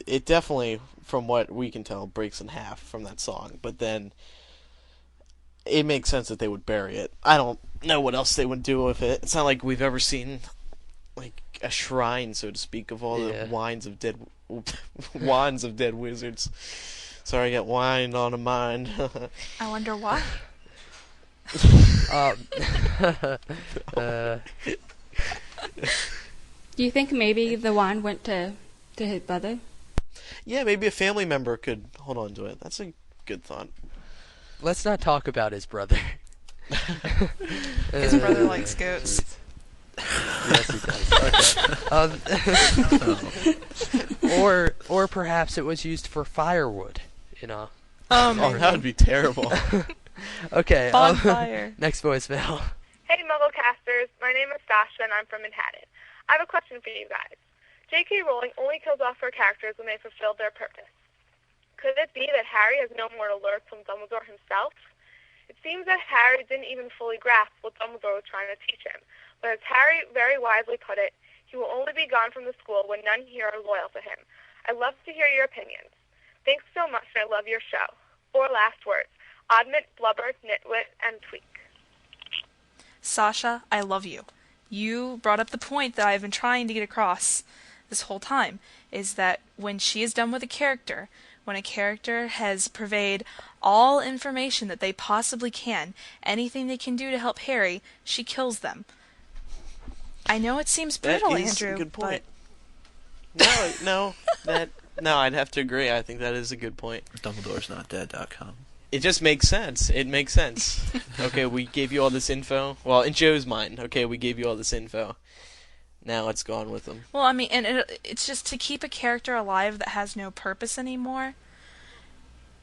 it definitely, from what we can tell, breaks in half from that song, but then it makes sense that they would bury it. I don't know what else they would do with it. It's not like we've ever seen like a shrine, so to speak, of all the wands of dead wizards. Sorry, I got wine on a mind. I wonder why. Do you think maybe the wand went to his brother? Yeah, maybe a family member could hold on to it. That's a good thought. Let's not talk about his brother. His brother likes goats. Yes, he does. Okay. Or perhaps it was used for firewood. Oh, that would be terrible. Okay. Bonfire. Next voicemail. Hey, MuggleCasters. My name is Sasha, and I'm from Manhattan. I have a question for you guys. J.K. Rowling only kills off her characters when they fulfill their purpose. Could it be that Harry has no more to learn from Dumbledore himself? It seems that Harry didn't even fully grasp what Dumbledore was trying to teach him. But as Harry very wisely put it, he will only be gone from the school when none here are loyal to him. I'd love to hear your opinions. Thanks so much, and I love your show. 4 last words. Oddment, blubber, nitwit, and tweak. Sasha, I love you. You brought up the point that I've been trying to get across this whole time, is that when she is done with a character, when a character has purveyed all information that they possibly can, anything they can do to help Harry, she kills them. I know it seems brutal, that is Andrew, a good point. but... No, I'd have to agree. I think that is a good point. Dumbledore'sNotDead.com. It just makes sense. It makes sense. Okay, we gave you all this info. Well, in Joe's mind, okay, we gave you all this info. Now it's gone with them. Well, I mean, and it's just to keep a character alive that has no purpose anymore.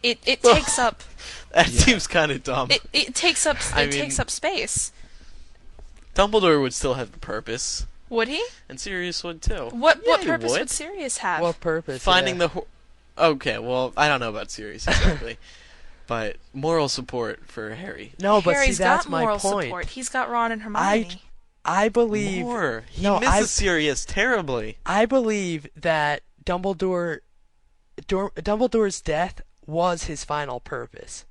It takes up. That seems kind of dumb. It takes up. Takes up space. Dumbledore would still have a purpose. Would he? And Sirius would too. What purpose would Sirius have? What purpose? Finding the. Okay, well, I don't know about Sirius exactly, but moral support for Harry. No, but Harry's see, that's got my moral point. Support. He's got Ron and Hermione. I believe He misses Sirius terribly. I believe that Dumbledore's death was his final purpose.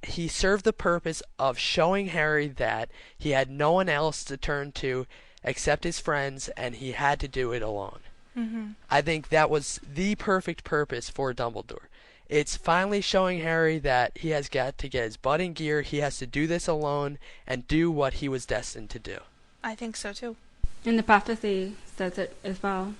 He served the purpose of showing Harry that he had no one else to turn to except his friends, and he had to do it alone. Mm-hmm. I think that was the perfect purpose for Dumbledore. It's finally showing Harry that he has got to get his butt in gear, he has to do this alone, and do what he was destined to do. I think so too. And the prophecy says it as well.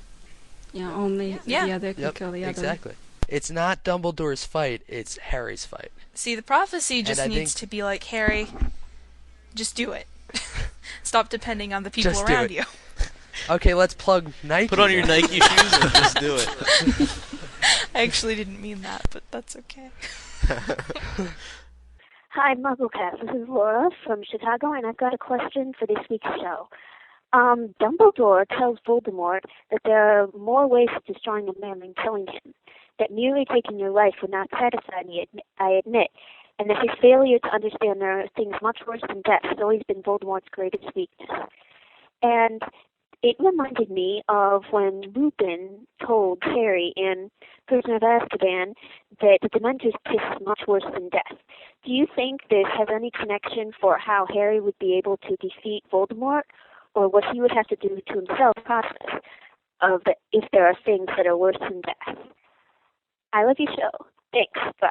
Only the other can kill the other. Exactly. It's not Dumbledore's fight, it's Harry's fight. See, the prophecy just needs to be like, Harry, just do it. Stop depending on the people Just around do it. you. Okay, let's plug Nike. Put on your Nike shoes and just do it. I actually didn't mean that, but that's okay. Hi, MuggleCast. This is Laura from Chicago, and I've got a question for this week's show. Dumbledore tells Voldemort that there are more ways of destroying a man than killing him, that merely taking your life would not satisfy me, I admit, and that his failure to understand there are things much worse than death has always been Voldemort's greatest weakness. And it reminded me of when Lupin told Harry in Prisoner of Azkaban that the Dementor's kiss is much worse than death. Do you think this has any connection for how Harry would be able to defeat Voldemort, or what he would have to do to himself process of if there are things that are worse than death? I love your show. Thanks. Bye.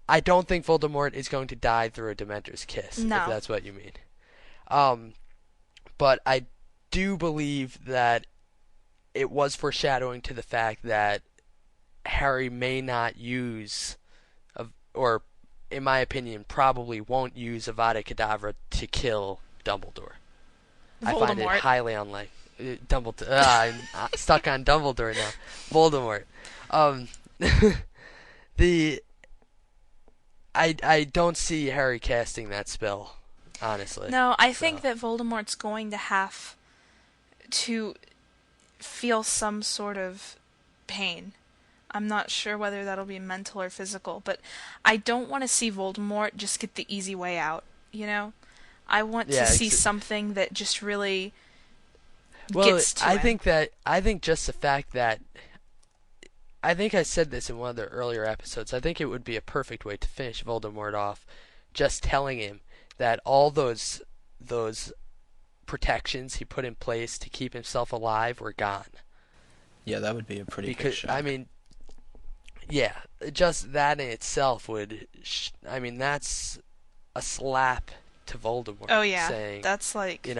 I don't think Voldemort is going to die through a Dementor's kiss, No. if that's what you mean. But I do believe that it was foreshadowing to the fact that Harry may not use, or in my opinion, probably won't use Avada Kedavra to kill Dumbledore. Voldemort. I find it highly unlikely. Dumbledore. I'm stuck on Dumbledore now. Voldemort. I don't see Harry casting that spell, honestly. No, I think that Voldemort's going to have to feel some sort of pain. I'm not sure whether that'll be mental or physical, but I don't want to see Voldemort just get the easy way out, you know? I want to see something that just really gets to him. I think just the fact that, I think I said this in one of the earlier episodes, I think it would be a perfect way to finish Voldemort off, just telling him that all those protections he put in place to keep himself alive were gone. Yeah, that would be a pretty big shock. I mean, yeah, just that in itself would, that's a slap to Voldemort. Oh yeah, saying, that's like, you're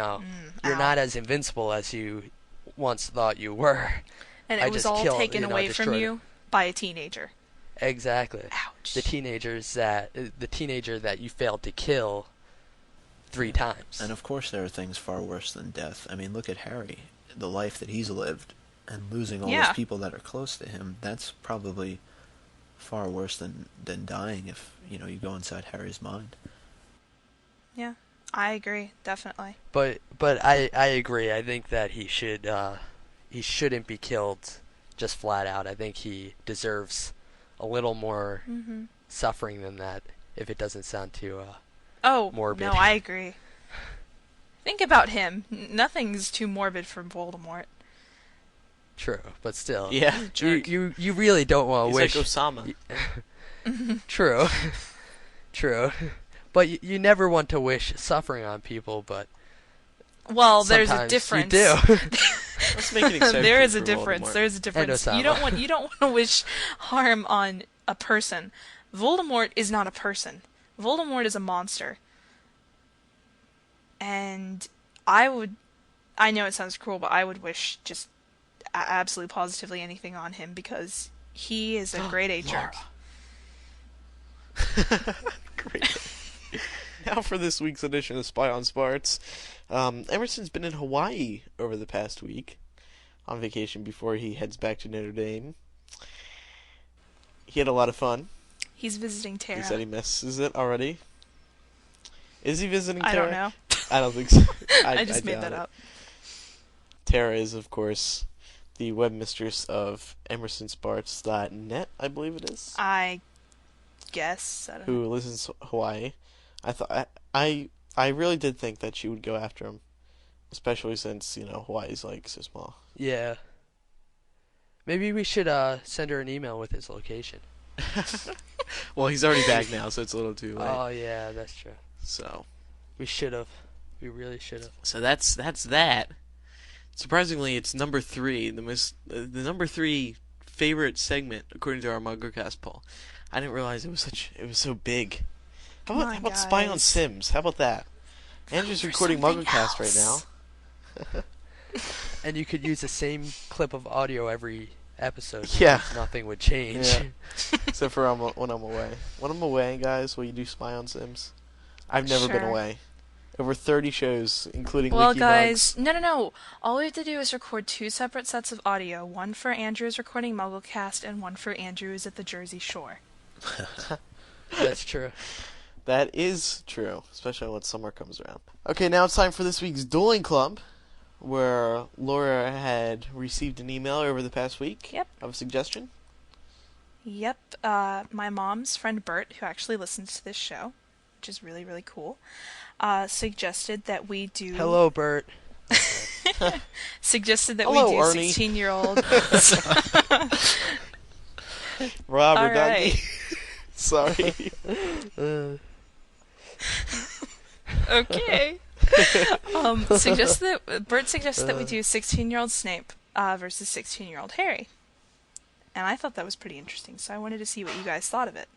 not as invincible as you once thought you were. And it was all taken away from you by a teenager. Exactly. Ouch. The teenager that you failed to kill 3 times. And of course there are things far worse than death. I mean, look at Harry, the life that he's lived, and losing all those people that are close to him. That's probably far worse than dying if, you go inside Harry's mind. Yeah, I agree, definitely. But I agree. I think that he shouldn't be killed just flat out. I think he deserves a little more suffering than that, if it doesn't sound too morbid. No, I agree. Think about him. Nothing's too morbid for Voldemort. True, but still. Yeah, you really don't want to wish. He's like Osama. True. True. But you never want to wish suffering on people, but well, there's a difference. You do. Let's make an exception. There is a for difference. Voldemort. There's a difference. And You don't want to wish harm on a person. Voldemort is not a person. Voldemort is a monster. And I know it sounds cruel, but I would wish just absolutely positively anything on him because he is a grade A jerk. Great. Now for this week's edition of Spy on Sparts. Emerson's been in Hawaii over the past week on vacation before he heads back to Notre Dame. He had a lot of fun. He's visiting Tara. He said he misses it already. Is he visiting Tara? I don't know. I don't think so. I just made that up. Tara is, of course, the webmistress of emersonsparts.net, I believe it is. I guess. I don't know. Who lives in Hawaii. I really did think that she would go after him, especially since, Hawaii's like so small. Yeah. Maybe we should send her an email with his location. Well, he's already back now, so it's a little too late. Oh yeah, that's true. So we should have. We really should have. So that's that. Surprisingly, it's number 3, the number 3 favorite segment according to our MuggleCast poll. I didn't realize it was so big. How about Spy on Sims? How about that? Andrew's recording MuggleCast right now. And you could use the same clip of audio every episode. Yeah. Nothing would change. Yeah. Except for when I'm away. When I'm away, guys, will you do Spy on Sims? I've never been away. Over 30 shows, including Well, Wiki guys, Mugs. no. All we have to do is record 2 separate sets of audio. One for Andrew's recording MuggleCast, and one for Andrew's at the Jersey Shore. That's true. That is true, especially when summer comes around. Okay, now it's time for this week's Dueling Club, where Laura had received an email over the past week of a suggestion. Yep, my mom's friend Bert, who actually listens to this show, which is really, really cool, suggested that we do... Hello, Bert. suggested that Hello, we do Ernie. 16-year-old. Robert All right. Downey. Sorry. Okay. Bert suggested that we do 16-year-old Snape versus 16-year-old Harry. And I thought that was pretty interesting, so I wanted to see what you guys thought of it.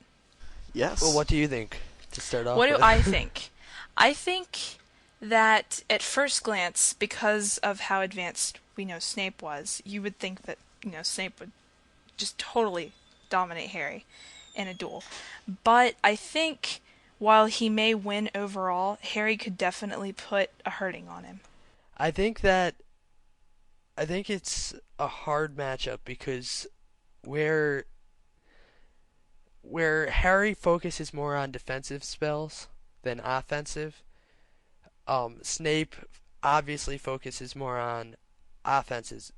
Yes. Well, what do you think, to start off What with? do I think? I think that at first glance, because of how advanced we know Snape was, you would think that, Snape would just totally dominate Harry in a duel. But I think while he may win overall, Harry could definitely put a hurting on him. I think it's a hard matchup because where Harry focuses more on defensive spells than offensive, Snape obviously focuses more on offensive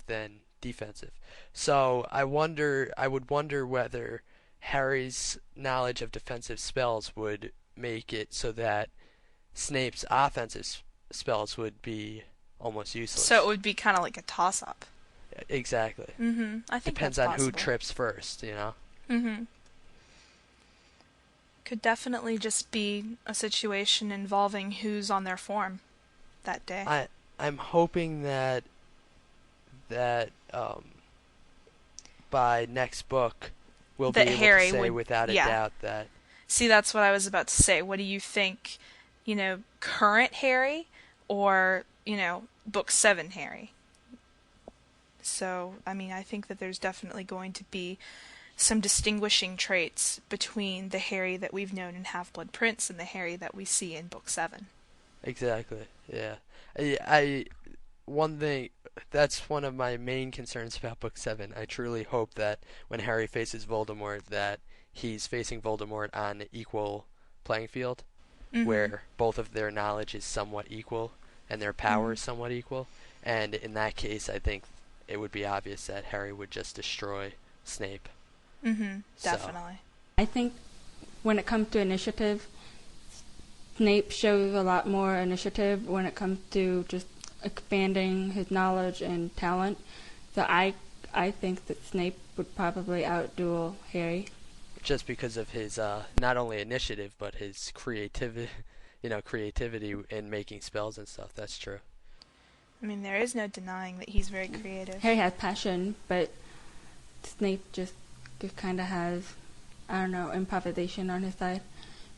than defensive. So I would wonder whether Harry's knowledge of defensive spells would make it so that Snape's offensive spells would be almost useless. So it would be kind of like a toss-up. Exactly. I think depends that's on who possible. trips first, Could definitely just be a situation involving who's on their form that day. I'm hoping that by next book we'll be That able Harry to say would, without a doubt that. See, that's what I was about to say. What do you think, current Harry or, book 7 Harry? So, I think that there's definitely going to be some distinguishing traits between the Harry that we've known in Half-Blood Prince and the Harry that we see in book 7. Exactly. Yeah. One thing that's one of my main concerns about book 7. I truly hope that when Harry faces Voldemort that he's facing Voldemort on an equal playing field where both of their knowledge is somewhat equal and their power is somewhat equal. And in that case, I think it would be obvious that Harry would just destroy Snape. Definitely. I think when it comes to initiative, Snape shows a lot more initiative when it comes to just expanding his knowledge and talent. So I think that Snape would probably outduel Harry. Just because of his not only initiative but his creativity in making spells and stuff. That's true. There is no denying that he's very creative. Harry has passion, but Snape just kind of has, improvisation on his side.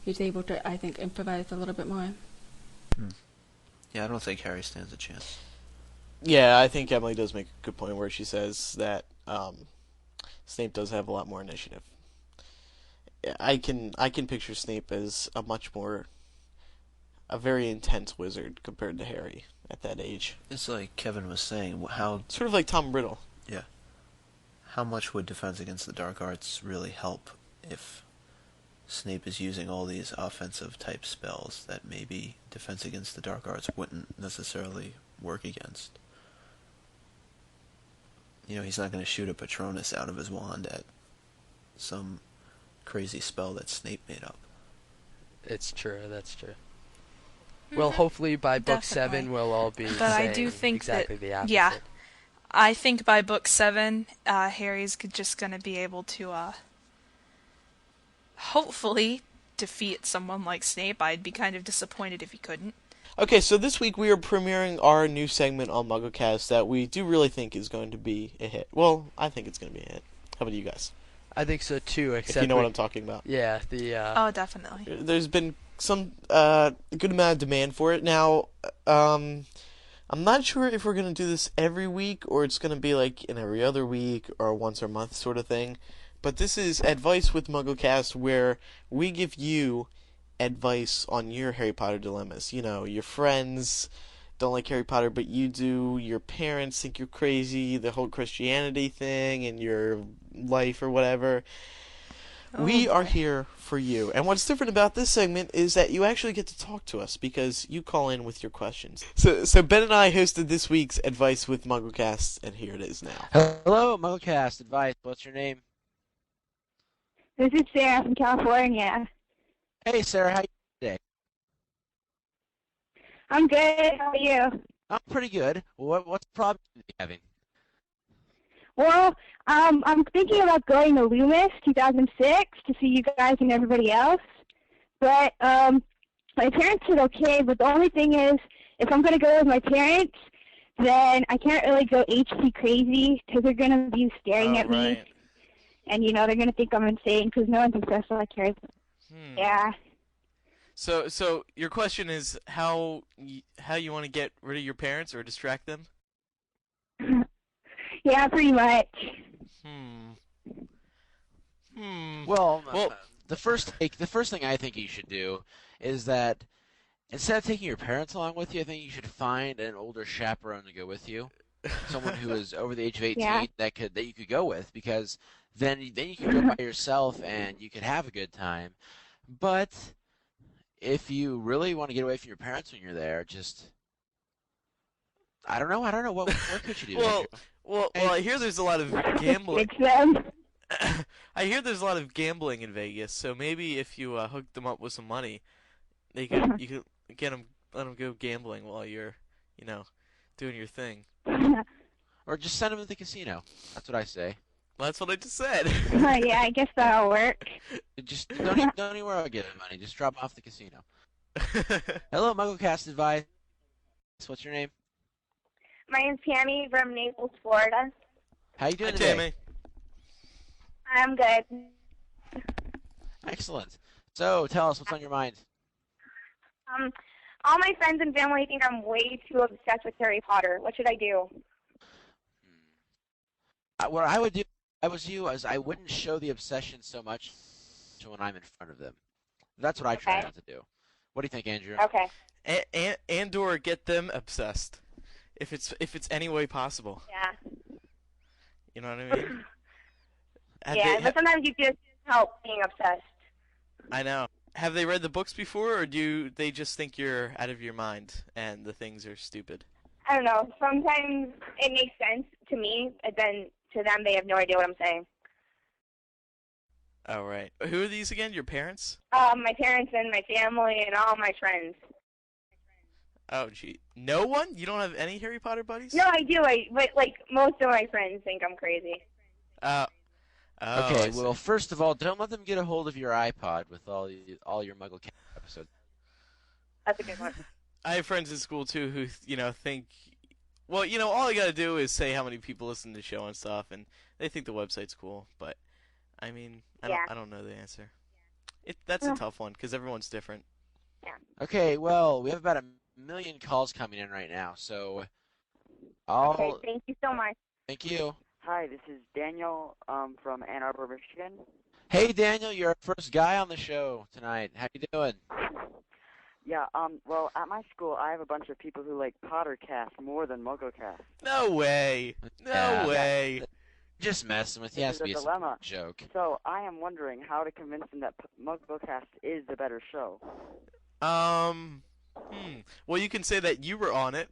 He's able to, I think, improvise a little bit more. Yeah, I don't think Harry stands a chance. Yeah, I think Emily does make a good point where she says that Snape does have a lot more initiative. I can picture Snape as a very intense wizard compared to Harry at that age. It's like Kevin was saying, how sort of like Tom Riddle. Yeah. How much would Defense Against the Dark Arts really help if Snape is using all these offensive type spells that maybe Defense Against the Dark Arts wouldn't necessarily work against? He's not going to shoot a Patronus out of his wand at some crazy spell that Snape made up. It's true, that's true. Well, hopefully by book 7 we'll all be saying I do think exactly that, the opposite. Yeah, I think by book 7, Harry's just going to be able to hopefully defeat someone like Snape. I'd be kind of disappointed if he couldn't. Okay, so this week we are premiering our new segment on MuggleCast that we do really think is going to be a hit. Well, I think it's going to be a hit. How about you guys? I think so too, except if you know what I'm talking about. Yeah, Oh, definitely. There's been some good amount of demand for it. Now, I'm not sure if we're going to do this every week or it's going to be like in every other week or once a month sort of thing. But this is Advice with MuggleCast, where we give you advice on your Harry Potter dilemmas. Your friends don't like Harry Potter, but you do. Your parents think you're crazy, the whole Christianity thing and your life or whatever. We are here for you. And what's different about this segment is that you actually get to talk to us because you call in with your questions. So Ben and I hosted this week's Advice with MuggleCast, and here it is now. Hello, MuggleCast Advice. What's your name? This is Sarah from California. Hey, Sarah. How are you today? I'm good. How are you? I'm pretty good. What's the problem you're having? Well, I'm thinking about going to Loomis 2006 to see you guys and everybody else. But my parents said okay, but the only thing is, if I'm going to go with my parents, then I can't really go HC crazy because they're going to be staring at me. And, they're going to think I'm insane because no one's obsessed like Harry. Yeah. So your question is how you want to get rid of your parents or distract them? Yeah, pretty much. Well, the first thing I think you should do is that instead of taking your parents along with you, I think you should find an older chaperone to go with you, someone who is over the age of 18 that you could go with, because then you can go by yourself and you could have a good time. But if you really want to get away from your parents when you're there, just I don't know. What could you do? Well, I hear there's a lot of gambling. I hear there's a lot of gambling in Vegas, so maybe if you hook them up with some money, you could let them go gambling while you're, doing your thing. Or just send them to the casino. That's what I say. Well, that's what I just said. Yeah, I guess that'll work. Just don't even worry about giving money. Just drop off the casino. Hello, MuggleCast advice. What's your name? My name's Tammy from Naples, Florida. How you doing Hi, today? Tammy. I'm good. Excellent. So, tell us what's on your mind. All my friends and family think I'm way too obsessed with Harry Potter. What should I do? What I would do if I was you is I wouldn't show the obsession so much when I'm in front of them. That's what I try not to do. What do you think, Andrew? Okay. And/or get them obsessed, if it's any way possible. Yeah. You know what I mean? But sometimes you just help being obsessed. I know. Have they read the books before, or do they just think you're out of your mind and the things are stupid? I don't know. Sometimes it makes sense to me, and then to them they have no idea what I'm saying. Oh, right. Who are these again? Your parents? My parents and my family and all my friends. Oh, gee. No one? You don't have any Harry Potter buddies? No, I do. But most of my friends think I'm crazy. Okay, well, first of all, don't let them get a hold of your iPod with all your MuggleCast episodes. That's a good one. I have friends in school, too, who, think... Well, all I gotta do is say how many people listen to the show and stuff, and they think the website's cool, but, I mean, I don't know the answer. That's a tough one, because everyone's different. Yeah. Okay, well, we have about 1 million calls coming in right now, so Okay, thank you so much. Thank you. Hi, this is Daniel from Ann Arbor, Michigan. Hey, Daniel, you're our first guy on the show tonight. How you doing? Yeah, well, at my school, I have a bunch of people who like Pottercast more than MuggleCast. No way. No way. Just messing with you. It has to be a dilemma. Joke. So I am wondering how to convince them that MuggleCast is the better show. Well, you can say that you were on it.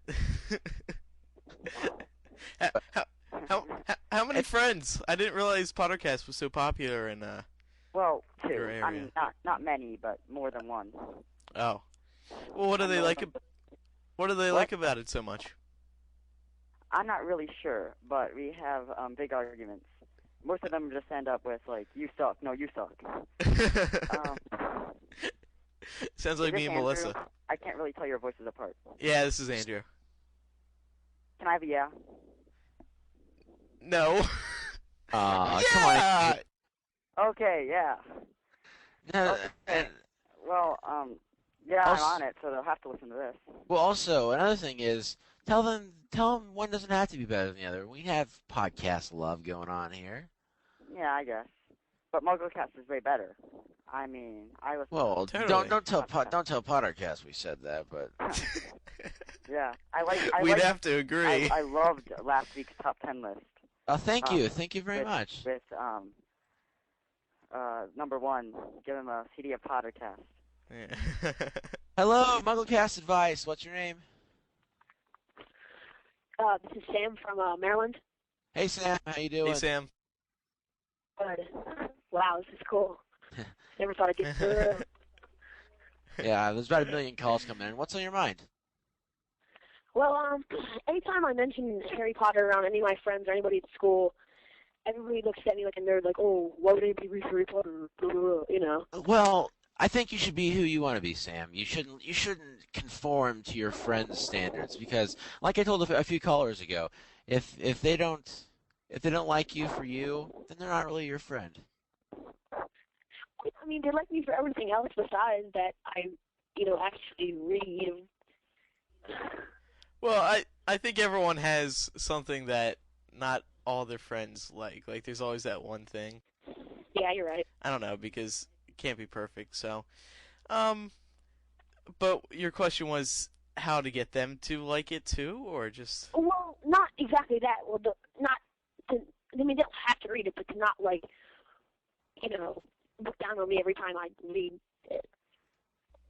How many friends? I didn't realize Pottercast was so popular in Well, your 2. area. I mean, not many, but more than 1. Oh. Well, what do they like? What do they like about it so much? I'm not really sure, but we have big arguments. Most of them just end up with like, "You suck." No, you suck. Sounds like me and Andrew? Melissa. I can't really tell your voices apart. Yeah, this is Andrew. Can I have a yeah? No. Come on. Okay, yeah. No, okay. Well, yeah, Also- I'm on it, so they'll have to listen to this. Well, also, another thing is, tell them one doesn't have to be better than the other. We have podcast love going on here. Yeah, I guess. But MuggleCast is way better. I mean, I listen. Well, Totally. don't tell Pottercast we said that, but Yeah, We'd have to agree. I loved last week's top 10 list. oh, thank you very much. With number 1, give him a CD of Pottercast. Yeah. Hello, MuggleCast advice. What's your name? This is Sam from Maryland. Hey, Sam. How you doing? Hey, Sam. Good. Wow, this is cool. Never thought I'd get through. Yeah, there's about 1 million calls coming in. What's on your mind? Well, anytime I mention Harry Potter around any of my friends or anybody at school, everybody looks at me like a nerd, like, oh, why would anybody read Harry Potter? Blah, blah, blah, you know. Well, I think you should be who you want to be, Sam. You shouldn't conform to your friends' standards because, like I told a few callers ago, if they don't like you for you, then they're not really your friend. I mean, they like me for everything else besides that I, actually read. Well, I think everyone has something that not all their friends like. Like, there's always that one thing. Yeah, you're right. I don't know, because it can't be perfect, so. But your question was how to get them to like it too, or just... Well, not exactly that. Well, they don't have to read it, but to not, like, look down on me every time I read it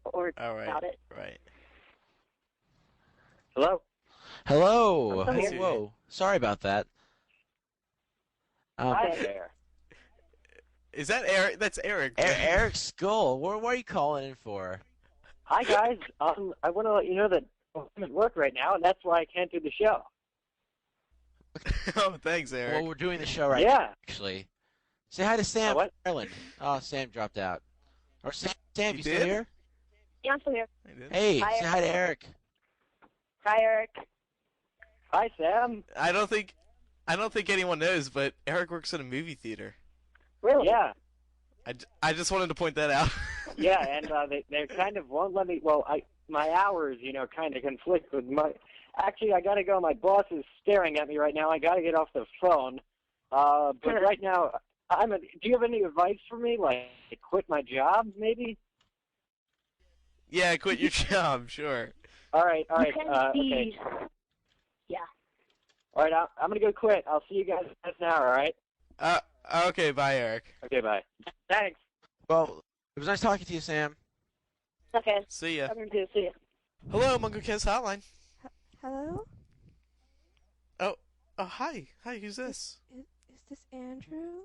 or about it. Right. Hello? Hello. I'm still here. Whoa. Sorry about that. Hi there. Is that Eric? That's Eric. Eric Skull. What are you calling in for? Hi, guys. I want to let you know that I'm at work right now, and that's why I can't do the show. Oh, thanks, Eric. Well, we're doing the show right now, actually. Say hi to Sam what? from Ireland. Oh, Sam dropped out. Or Sam, you still did? here? Yeah, I'm still here. Hey, Hi, say hi to Eric. Hi, Eric. Hi, Sam. I don't think anyone knows, but Eric works in a movie theater. Really? Yeah. I just wanted to point that out. Yeah, and they kind of won't let me. Well, my hours, kind of conflict with my. Actually, I gotta go. My boss is staring at me right now. I gotta get off the phone. But right now, do you have any advice for me? Like, quit my job, maybe? Yeah, quit your job, sure. All right. Okay. Yeah. All right, I'm gonna go quit. I'll see you guys in half an hour. All right. Okay, bye, Eric. Okay, bye. Thanks. Well, it was nice talking to you, Sam. Okay. See ya. I'm going to see ya. Hello, MuggleCast Hotline. Hello? Oh, hi. Hi, who's this? Is this Andrew?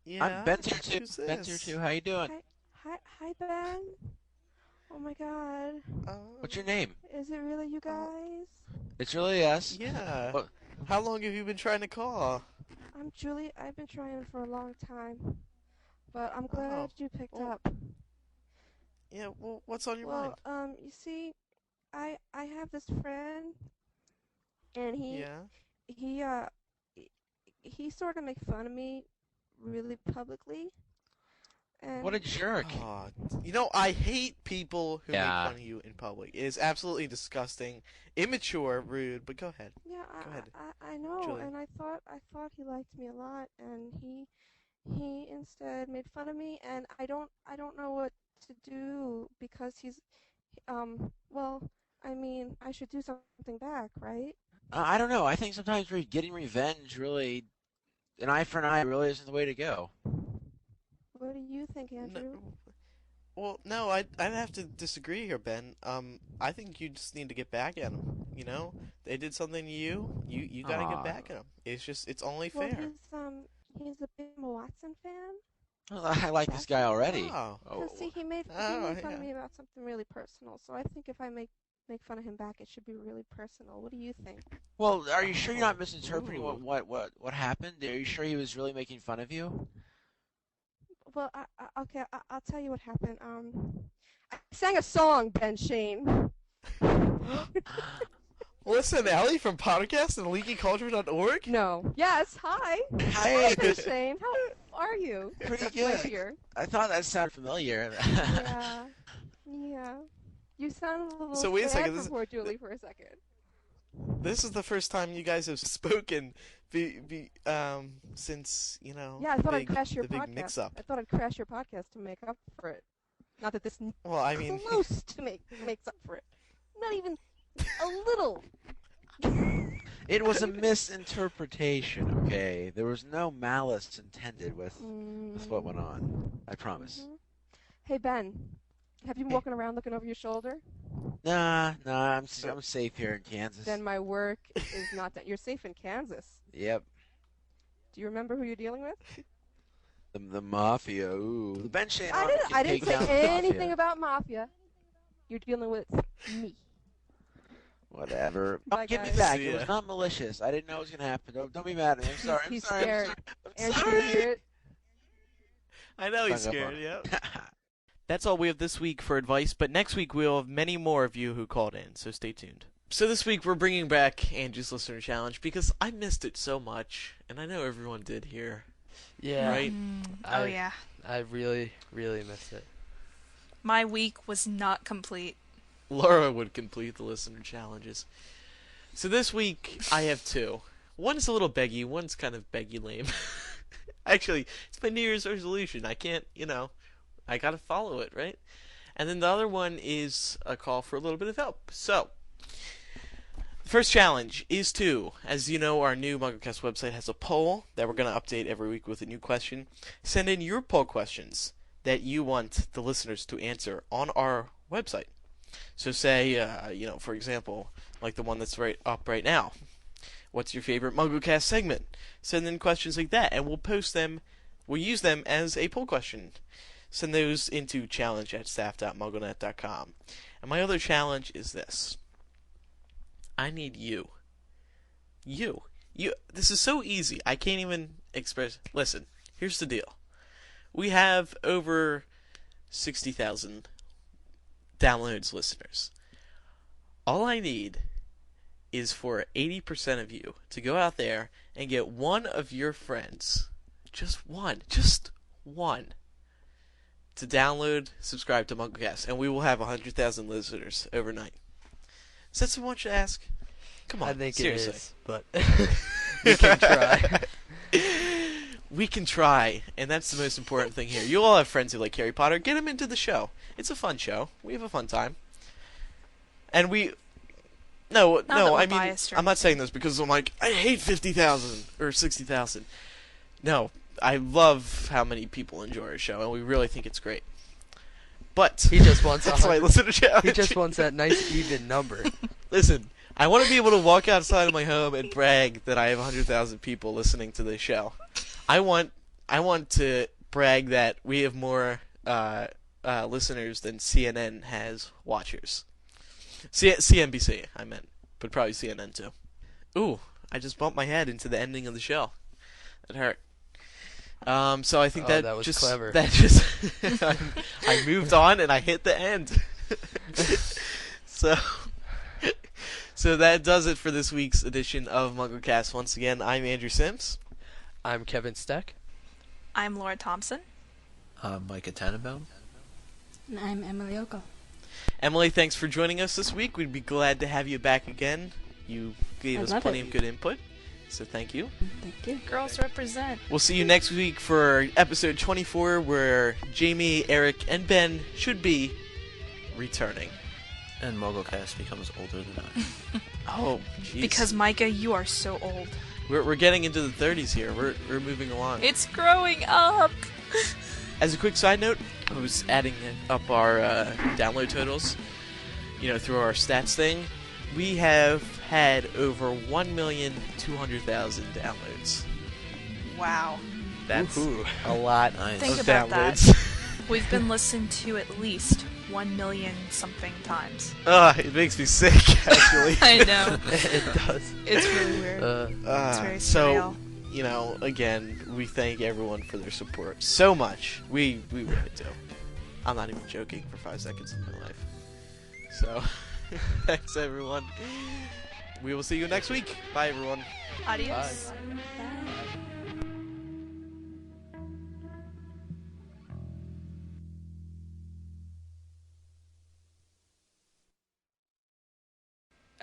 Yeah. I'm Ben's here too. Who's Ben's here this? too. How you doing? Hi, Ben. Oh my God. What's your name? Is it really you guys? It's really us. Yeah. What? How long have you been trying to call? I'm Julie. I've been trying for a long time, but I'm glad you picked up. Yeah. Well, what's on your mind? You see, I have this friend, and he sort of makes fun of me, really publicly. And What a jerk. I hate people who make fun of you in public. It is absolutely disgusting, immature, rude, but go ahead. Yeah, go ahead. I know, Julie. and I thought he liked me a lot, and he instead made fun of me, and I don't know what to do because I should do something back, right? I don't know. I think sometimes getting revenge really, an eye for an eye really isn't the way to go. What do you think, Andrew? No, I'd have to disagree here, Ben. I think you just need to get back at them. They did something to you. You gotta get back at them. It's only fair. He's a big Emma Watson fan. Well, I like this guy already. See, he made fun of me about something really personal. So I think if I make fun of him back, it should be really personal. What do you think? Well, are you sure you're not misinterpreting what happened? Are you sure he was really making fun of you? Well, okay, I'll tell you what happened. I sang a song, Ben Shane. Listen, Allie from podcast and leakyculture.org? No. Yes, hi. Hi. Ben Shane. How are you? Pretty good. Here. I thought that sounded familiar. Yeah. You sound a little So wait a second, sad for Julie for a second. This is the first time you guys have spoken since, Yeah, I thought I'd crash your the big podcast. mix-up. I thought I'd crash your podcast to make up for it. Not that this close to makes up for it. Not even a little. It was a misinterpretation, okay? There was no malice intended with what went on. I promise. Hey, Ben. Have you been walking around looking over your shoulder? Nah, I'm safe here in Kansas. Then my work is not that. You're safe in Kansas. Yep. Do you remember who you're dealing with? The mafia. Ooh. The Ben Shane. I didn't say anything about mafia. You're dealing with me. Whatever. Bye, Give me guys. back. See It ya. was not malicious. I didn't know it was going to happen. Don't be mad at me. I'm sorry. I'm He's sorry. scared. I'm Aaron, sorry. can you hear it? I know he's Hung up scared, on yeah. That's all we have this week for advice, but next week we'll have many more of you who called in, so stay tuned. So this week we're bringing back Andrew's Listener Challenge because I missed it so much, and I know everyone did here. Yeah. Right? Oh, yeah. I really, really missed it. My week was not complete. Laura would complete the Listener Challenges. So this week I have two. One's a little beggy, one's kind of beggy lame. Actually, it's my New Year's resolution. I can't, I gotta follow it, right? And then the other one is a call for a little bit of help. So, the first challenge is to, as you know, our new MuggleCast website has a poll that we're going to update every week with a new question. Send in your poll questions that you want the listeners to answer on our website. So say, for example, like the one that's up right now. What's your favorite MuggleCast segment? Send in questions like that, and we'll post them. We'll use them as a poll question. Send those into challenge@staff.mugglenet.com. And my other challenge is this. I need you. You. This is so easy. I can't even express. Listen, here's the deal. We have over 60,000 downloads listeners. All I need is for 80% of you to go out there and get one of your friends, just one, to download, subscribe to MuggleCast, and we will have 100,000 listeners overnight. Is that so much to ask? Come on, I think seriously. it is, but we can try. We can try, and that's the most important thing here. You all have friends who like Harry Potter. Get them into the show. It's a fun show. We have a fun time. And No, I mean, I'm not saying this because I'm like, I hate 50,000 or 60,000. No, I love how many people enjoy our show, and we really think it's great. But he just wants that's why I listen to challenge. He just wants that nice even number. Listen, I want to be able to walk outside of my home and brag that I have 100,000 people listening to this show. I want to brag that we have more listeners than CNN has watchers. CNBC, I meant, but probably CNN too. Ooh, I just bumped my head into the ending of the show. It hurt. So I think that was just clever. That just I moved on and I hit the end. So that does it for this week's edition of MuggleCast. Once again, I'm Andrew Sims. I'm Kevin Steck. I'm Laura Thompson. Micah Tannenbaum. And I'm Emily Oko. Emily, thanks for joining us this week. We'd be glad to have you back again. You gave us plenty of good input, so thank you. Thank you. Girls represent. We'll see you next week for episode 24, where Jamie, Eric, and Ben should be returning. And MuggleCast becomes older than I. Oh, jeez. Because, Micah, you are so old. We're getting into the 30s here. We're moving along. It's growing up! As a quick side note, I was adding up our download totals, through our stats thing. We have had over 1,200,000 downloads. Wow. That's Woohoo. a lot Think of about downloads. that. We've been listened to at least 1 million something times. It makes me sick, actually. I know. It does. It's really weird. It's very surreal. So, again, we thank everyone for their support so much. We really do. I'm not even joking for 5 seconds of my life. So, thanks everyone. We will see you next week. Bye, everyone. Adios. Bye.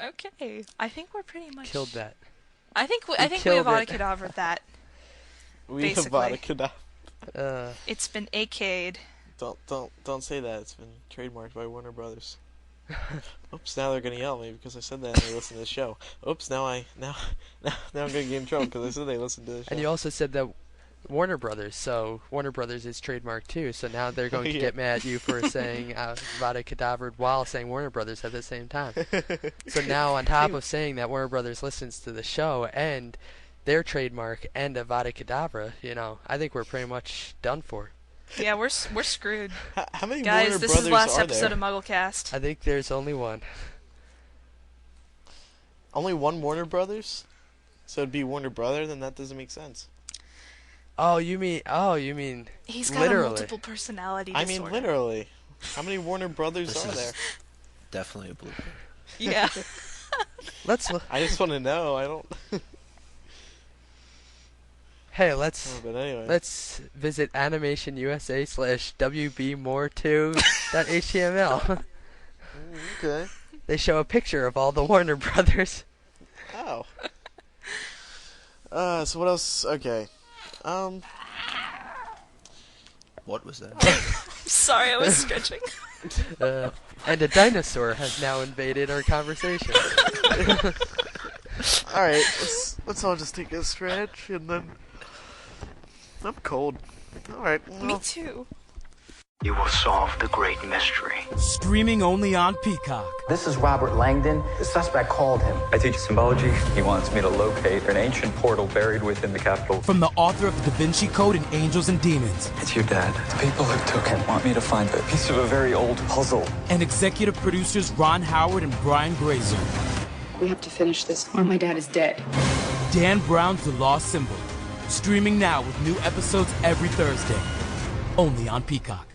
Okay. I think we're pretty much Killed that. I think we have killed it. Avada that. We have Basically. Avada. It's been AK'd. Don't say that. It's been trademarked by Warner Brothers. Oops! Now they're gonna yell at me because I said that and they listen to the show. Oops! Now I'm gonna get in trouble because I said they listened to the show. And you also said that Warner Brothers, so Warner Brothers is trademarked too. So now they're going to get mad at you for saying Avada Kedavra while saying Warner Brothers at the same time. So now on top of saying that Warner Brothers listens to the show and their trademark and Avada Kedavra, I think we're pretty much done for. Yeah, we're screwed. How many Guys, Warner this Brothers is the last are episode there? of MuggleCast. I think there's only one. Only one Warner Brothers? So it'd be Warner Brother? Then that doesn't make sense. Oh, you mean He's got literally. a multiple personality I disorder. mean literally. How many Warner Brothers This are is there? definitely a blooper. Yeah. I just want to know. I don't. Hey, let's but anyway. let's visit animationusa/wbmore2.html. Okay. They show a picture of all the Warner Brothers. Oh. So what else? Okay. What was that? I'm sorry, I was stretching. And a dinosaur has now invaded our conversation. All right. Let's all just take a stretch and then. I'm cold. All right. Well. Me too. You will solve the great mystery. Streaming only on Peacock. This is Robert Langdon. The suspect called him. I teach symbology. He wants me to locate an ancient portal buried within the capital. From the author of Da Vinci Code and Angels and Demons. It's your dad. The people who took him want me to find a piece of a very old puzzle. And executive producers Ron Howard and Brian Grazer. We have to finish this or my dad is dead. Dan Brown's The Lost Symbol. Streaming now with new episodes every Thursday. Only on Peacock.